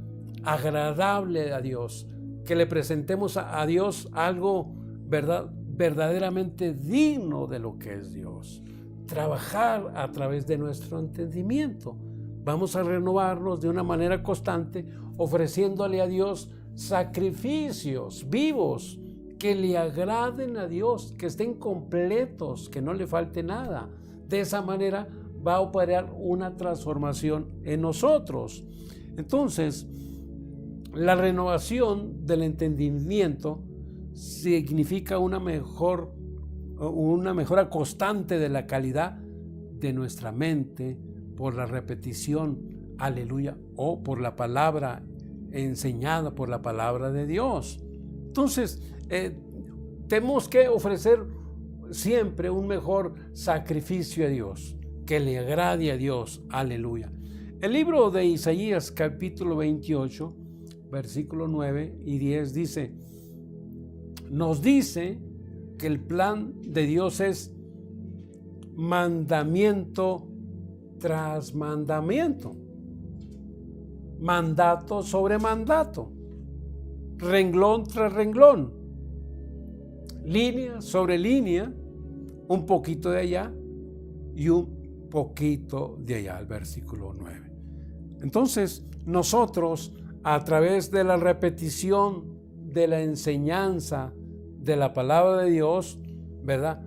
agradable a Dios, que le presentemos a Dios algo, ¿verdad?, verdaderamente digno de lo que es Dios. Trabajar a través de nuestro entendimiento. Vamos a renovarnos de una manera constante, ofreciéndole a Dios sacrificios vivos que le agraden a Dios, que estén completos, que no le falte nada. De esa manera va a operar una transformación en nosotros. Entonces, la renovación del entendimiento significa una mejora constante de la calidad de nuestra mente por la repetición, aleluya, o por la palabra enseñada, por la palabra de Dios. Entonces, tenemos que ofrecer siempre un mejor sacrificio a Dios, que le agrade a Dios, aleluya. El libro de Isaías, capítulo 28, versículo 9 y 10 nos dice que el plan de Dios es mandamiento tras mandamiento, mandato sobre mandato, renglón tras renglón, línea sobre línea, un poquito de allá y un poquito de allá, el versículo 9. Entonces, nosotros, a través de la repetición de la enseñanza de la palabra de Dios, ¿verdad?,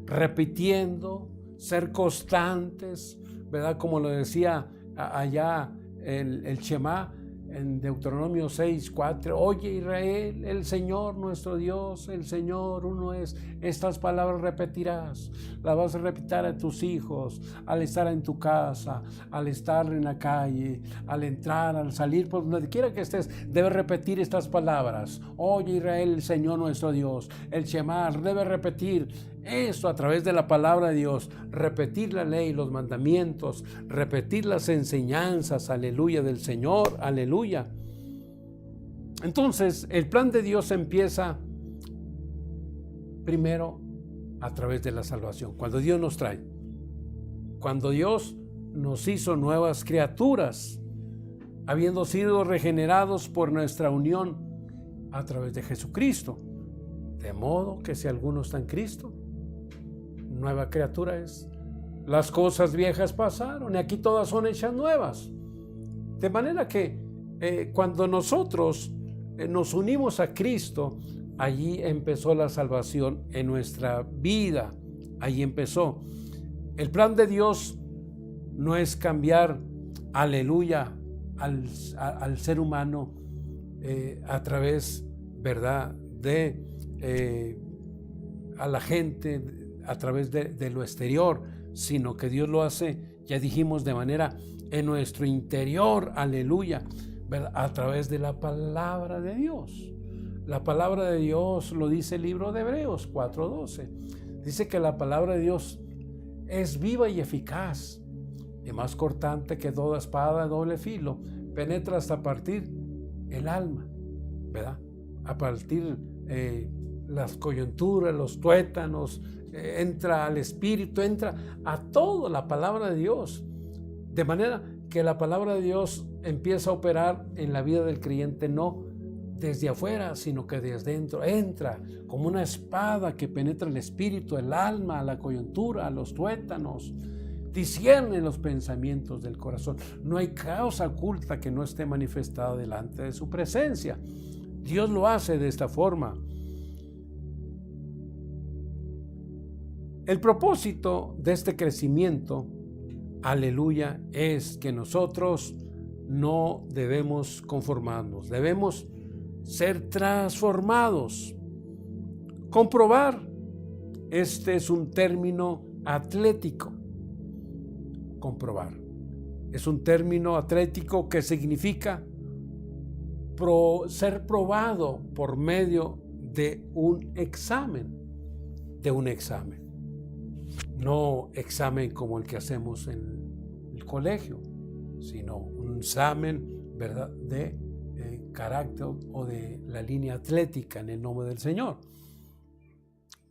repitiendo, ser constantes, ¿verdad?, como lo decía allá el Shema en Deuteronomio 6:4, oye Israel, el Señor nuestro Dios, el Señor uno es. Estas palabras repetirás, las vas a repetir a tus hijos, al estar en tu casa, al estar en la calle, al entrar, al salir, por donde quiera que estés, debes repetir estas palabras. Oye Israel, el Señor nuestro Dios, el Shema, debes repetir esto a través de la palabra de Dios, repetir la ley, los mandamientos, repetir las enseñanzas, aleluya, del Señor, aleluya. Entonces, el plan de Dios empieza primero a través de la salvación, cuando Dios nos trae, cuando Dios nos hizo nuevas criaturas, habiendo sido regenerados por nuestra unión a través de Jesucristo. De modo que si alguno está en Cristo, nueva criatura es. Las cosas viejas pasaron y aquí todas son hechas nuevas. De manera que cuando nosotros nos unimos a Cristo, allí empezó la salvación en nuestra vida. Allí empezó. El plan de Dios no es cambiar, aleluya, al ser humano a través, ¿verdad?, de a la gente a través de lo exterior, sino que Dios lo hace, ya dijimos, de manera en nuestro interior, aleluya, ¿verdad?, a través de la palabra de Dios. La palabra de Dios lo dice el libro de Hebreos 4:12. Dice que la palabra de Dios es viva y eficaz, y más cortante que toda espada de doble filo, penetra hasta partir el alma, ¿verdad?, a partir las coyunturas, los tuétanos, entra al espíritu, entra a todo la palabra de Dios, de manera que la palabra de Dios empieza a operar en la vida del creyente, no desde afuera, sino que desde dentro, entra como una espada que penetra el espíritu, el alma, la coyuntura, los tuétanos, discierne los pensamientos del corazón. No hay causa oculta que no esté manifestada delante de su presencia. Dios lo hace de esta forma. El propósito de este crecimiento, aleluya, es que nosotros no debemos conformarnos, debemos ser transformados. Comprobar, este es un término atlético. Comprobar es un término atlético que significa ser probado por medio de un examen, no examen como el que hacemos en el colegio, sino un examen, ¿verdad?, de carácter o de la línea atlética en el nombre del Señor.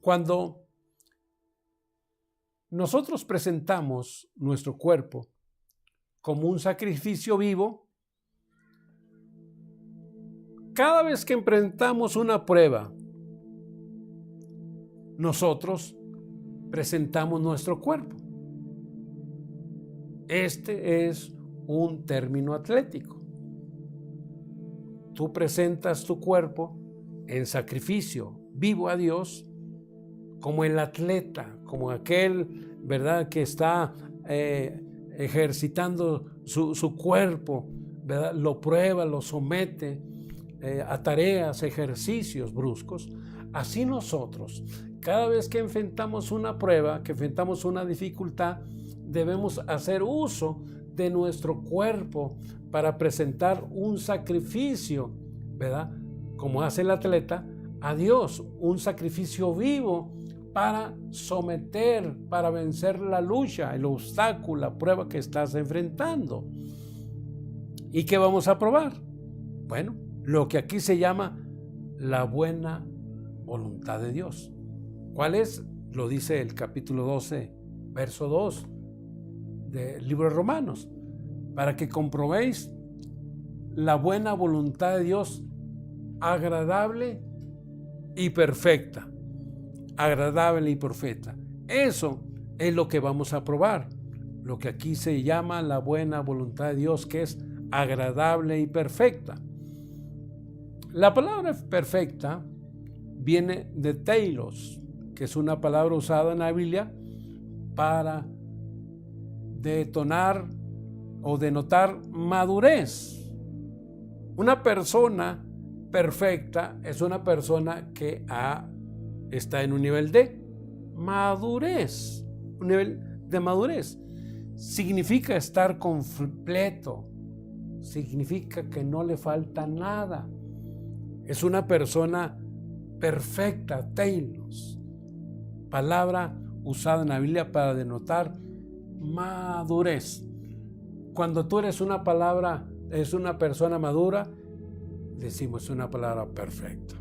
Cuando nosotros presentamos nuestro cuerpo como un sacrificio vivo, cada vez que enfrentamos una prueba, nosotros presentamos nuestro cuerpo. Este es un término atlético. Tú presentas tu cuerpo en sacrificio vivo a Dios como el atleta, como aquel, ¿verdad?, que está ejercitando su cuerpo, ¿verdad?, lo prueba, lo somete a tareas, ejercicios bruscos. Así nosotros, cada vez que enfrentamos una prueba, que enfrentamos una dificultad, debemos hacer uso de nuestro cuerpo para presentar un sacrificio, ¿verdad?, como hace el atleta, a Dios, un sacrificio vivo para someter, para vencer la lucha, el obstáculo, la prueba que estás enfrentando. ¿Y qué vamos a probar? Bueno, lo que aquí se llama la buena voluntad de Dios. ¿Cuál es? Lo dice el capítulo 12, verso 2 del libro de Romanos, para que comprobéis la buena voluntad de Dios, agradable y perfecta. Agradable y perfecta. Eso es lo que vamos a probar. Lo que aquí se llama la buena voluntad de Dios, que es agradable y perfecta. La palabra perfecta viene de teilos, que es una palabra usada en la Biblia para detonar o denotar madurez. Una persona perfecta es una persona que está en un nivel de madurez. Un nivel de madurez significa estar completo, significa que no le falta nada. Es una persona perfecta, teilos, palabra usada en la Biblia para denotar madurez. Cuando tú eres una persona madura, decimos es una palabra perfecta.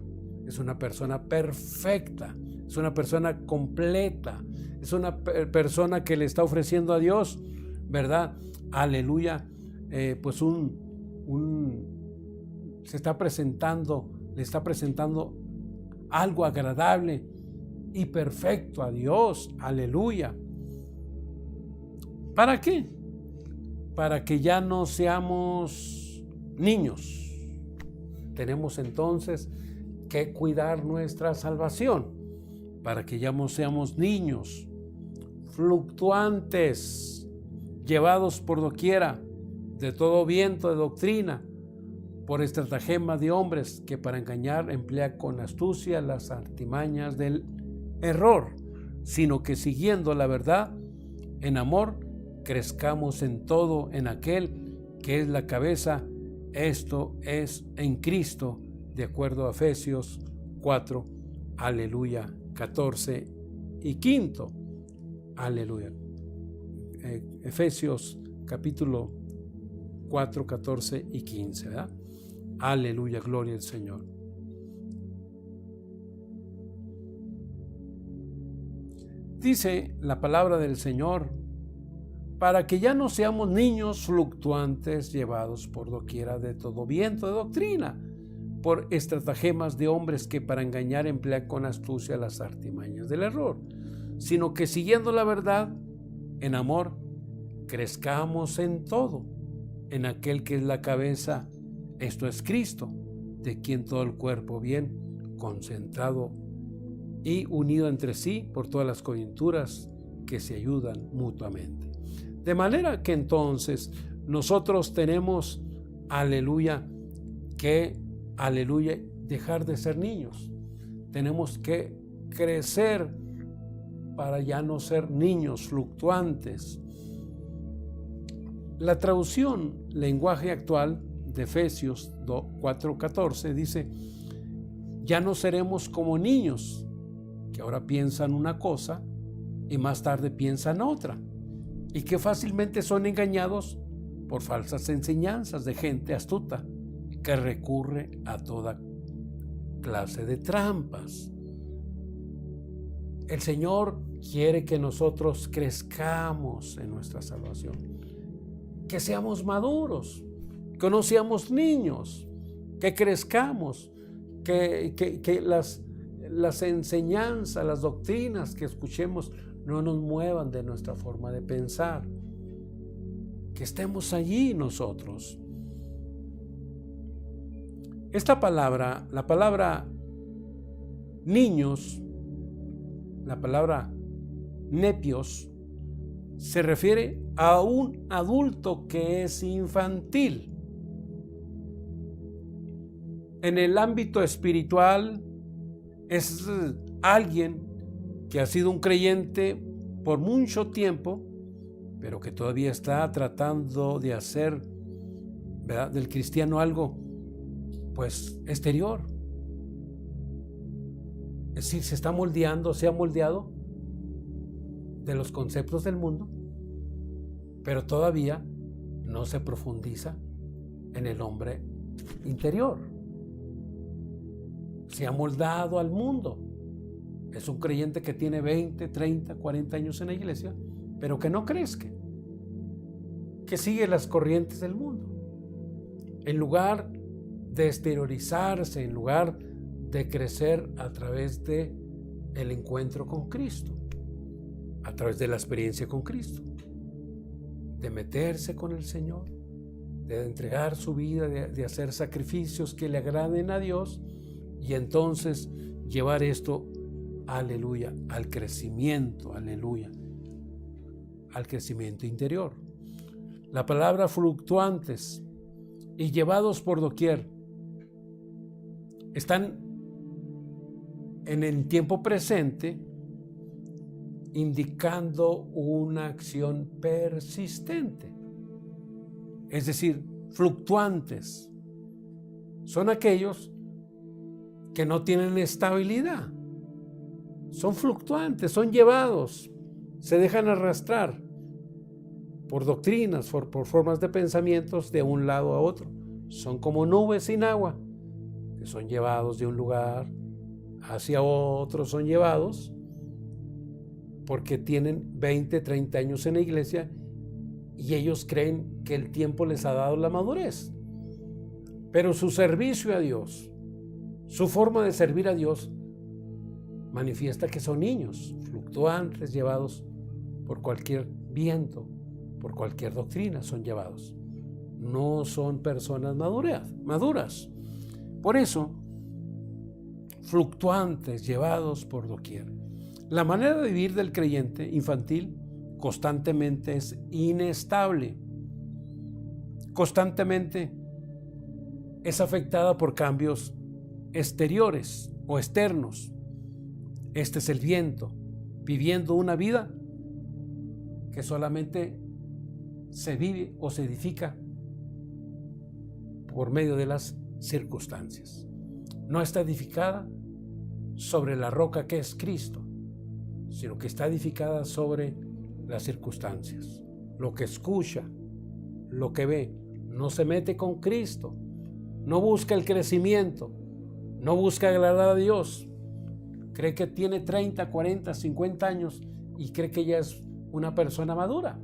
Es una persona perfecta, es una persona completa, es una persona que le está ofreciendo a Dios, ¿verdad? Aleluya, pues le está presentando algo agradable y perfecto a Dios, aleluya. ¿Para qué? Para que ya no seamos niños. Tenemos entonces que cuidar nuestra salvación, para que ya no seamos niños, fluctuantes, llevados por doquiera de todo viento de doctrina, por estratagema de hombres que para engañar emplea con astucia las artimañas del error, sino que siguiendo la verdad en amor, crezcamos en todo en aquel que es la cabeza, esto es en Cristo, de acuerdo a Efesios 4, aleluya, 14 y 15, aleluya. Efesios capítulo 4, 14 y 15, ¿verdad? Aleluya, gloria al Señor. Dice la palabra del Señor, para que ya no seamos niños fluctuantes, llevados por doquiera de todo viento de doctrina, por estratagemas de hombres que para engañar emplean con astucia las artimañas del error, sino que siguiendo la verdad, en amor, crezcamos en todo, en aquel que es la cabeza, esto es Cristo, de quien todo el cuerpo bien concentrado y unido entre sí por todas las coyunturas que se ayudan mutuamente. De manera que entonces nosotros tenemos, aleluya, que, aleluya, dejar de ser niños. Tenemos que crecer para ya no ser niños fluctuantes. La traducción lenguaje actual de Efesios 4:14 dice, ya no seremos como niños que ahora piensan una cosa y más tarde piensan otra, y que fácilmente son engañados por falsas enseñanzas de gente astuta que recurre a toda clase de trampas. El Señor quiere que nosotros crezcamos en nuestra salvación, que seamos maduros, que no seamos niños, que crezcamos, que las enseñanzas, las doctrinas que escuchemos no nos muevan de nuestra forma de pensar, que estemos allí nosotros. Esta palabra, la palabra niños, la palabra nepios, se refiere a un adulto que es infantil. En el ámbito espiritual es alguien que ha sido un creyente por mucho tiempo, pero que todavía está tratando de hacer, ¿verdad?, del cristiano algo pues exterior. Es decir, se ha moldeado de los conceptos del mundo, pero todavía no se profundiza en el hombre interior. Se ha moldado al mundo. Es un creyente que tiene 20, 30, 40 años en la iglesia, pero que no crezca, que sigue las corrientes del mundo. En lugar de exteriorizarse, en lugar de crecer a través de el encuentro con Cristo, a través de la experiencia con Cristo, de meterse con el Señor, de entregar su vida, de hacer sacrificios que le agraden a Dios, y entonces llevar esto, aleluya, al crecimiento, aleluya, al crecimiento interior. La palabra fluctuantes y llevados por doquier están en el tiempo presente indicando una acción persistente. Es decir, fluctuantes son aquellos que no tienen estabilidad. Son fluctuantes, son llevados, se dejan arrastrar por doctrinas, por formas de pensamientos de un lado a otro. Son como nubes sin agua, que son llevados de un lugar hacia otro, son llevados porque tienen 20, 30 años en la iglesia y ellos creen que el tiempo les ha dado la madurez. Pero su servicio a Dios, su forma de servir a Dios, manifiesta que son niños, fluctuantes, llevados por cualquier viento, por cualquier doctrina, son llevados. No son personas maduras. Por eso, fluctuantes, llevados por doquier. La manera de vivir del creyente infantil constantemente es inestable. Constantemente es afectada por cambios exteriores o externos. Este es el viento, viviendo una vida que solamente se vive o se edifica por medio de las circunstancias. No está edificada sobre la roca que es Cristo, sino que está edificada sobre las circunstancias. Lo que escucha, lo que ve, no se mete con Cristo, no busca el crecimiento, no busca agradar a Dios. Cree que tiene 30, 40, 50 años y cree que ya es una persona madura,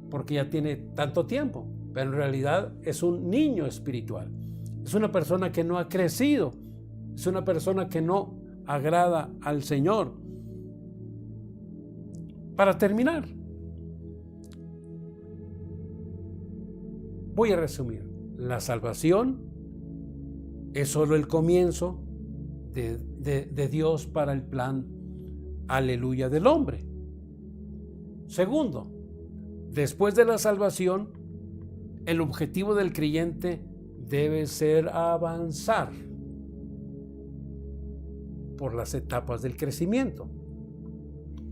porque ya tiene tanto tiempo, pero en realidad es un niño espiritual. Es una persona que no ha crecido, es una persona que no agrada al Señor. Para terminar, voy a resumir. La salvación es solo el comienzo de Dios para el plan, aleluya, del hombre. Segundo, después de la salvación, el objetivo del creyente debe ser avanzar por las etapas del crecimiento.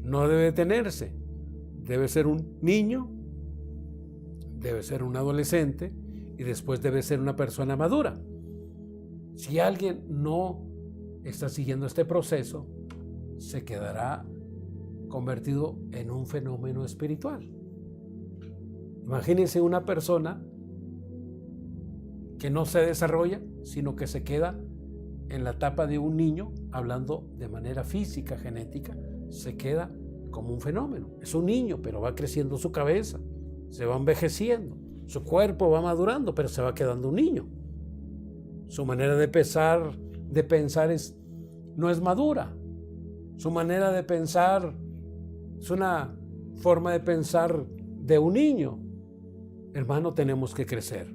No debe detenerse. Debe ser un niño, debe ser un adolescente y después debe ser una persona madura. Si alguien no está siguiendo este proceso, se quedará convertido en un fenómeno espiritual. Imagínense una persona que no se desarrolla, sino que se queda en la etapa de un niño, hablando de manera física, genética, se queda como un fenómeno. Es un niño, pero va creciendo su cabeza, se va envejeciendo, su cuerpo va madurando, pero se va quedando un niño. Su manera de pensar no es madura. Su manera de pensar es una forma de pensar de un niño. Hermano, tenemos que crecer.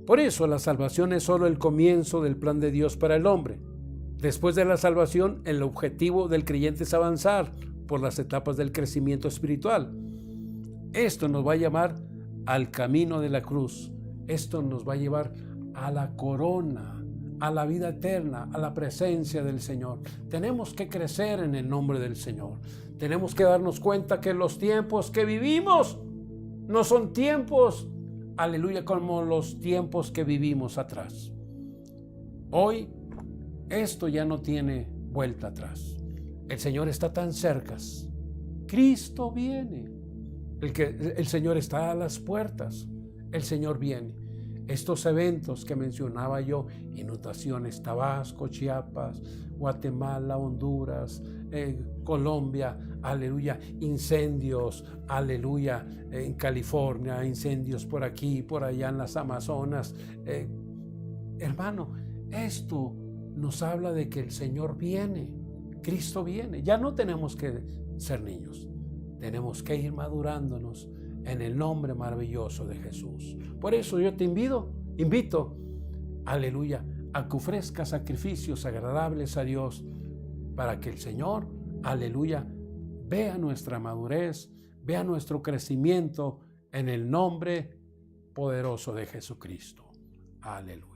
Por eso la salvación es solo el comienzo del plan de Dios para el hombre. Después de la salvación, el objetivo del creyente es avanzar por las etapas del crecimiento espiritual. Esto nos va a llevar al camino de la cruz. Esto nos va a llevar a la corona, a la vida eterna, a la presencia del Señor. Tenemos que crecer en el nombre del Señor. Tenemos que darnos cuenta que los tiempos que vivimos no son tiempos, aleluya, como los tiempos que vivimos atrás. Hoy esto ya no tiene vuelta atrás. El Señor está tan cerca. Cristo viene. El Señor está a las puertas. El Señor viene. Estos eventos que mencionaba yo, inundaciones, Tabasco, Chiapas, Guatemala, Honduras, Colombia, aleluya, incendios, aleluya, en California, incendios por aquí, por allá en las Amazonas. Hermano, esto nos habla de que el Señor viene, Cristo viene. Ya no tenemos que ser niños, tenemos que ir madurándonos en el nombre maravilloso de Jesús. Por eso yo te invito, aleluya, a que ofrezcas sacrificios agradables a Dios para que el Señor, aleluya, vea nuestra madurez, vea nuestro crecimiento en el nombre poderoso de Jesucristo. Aleluya.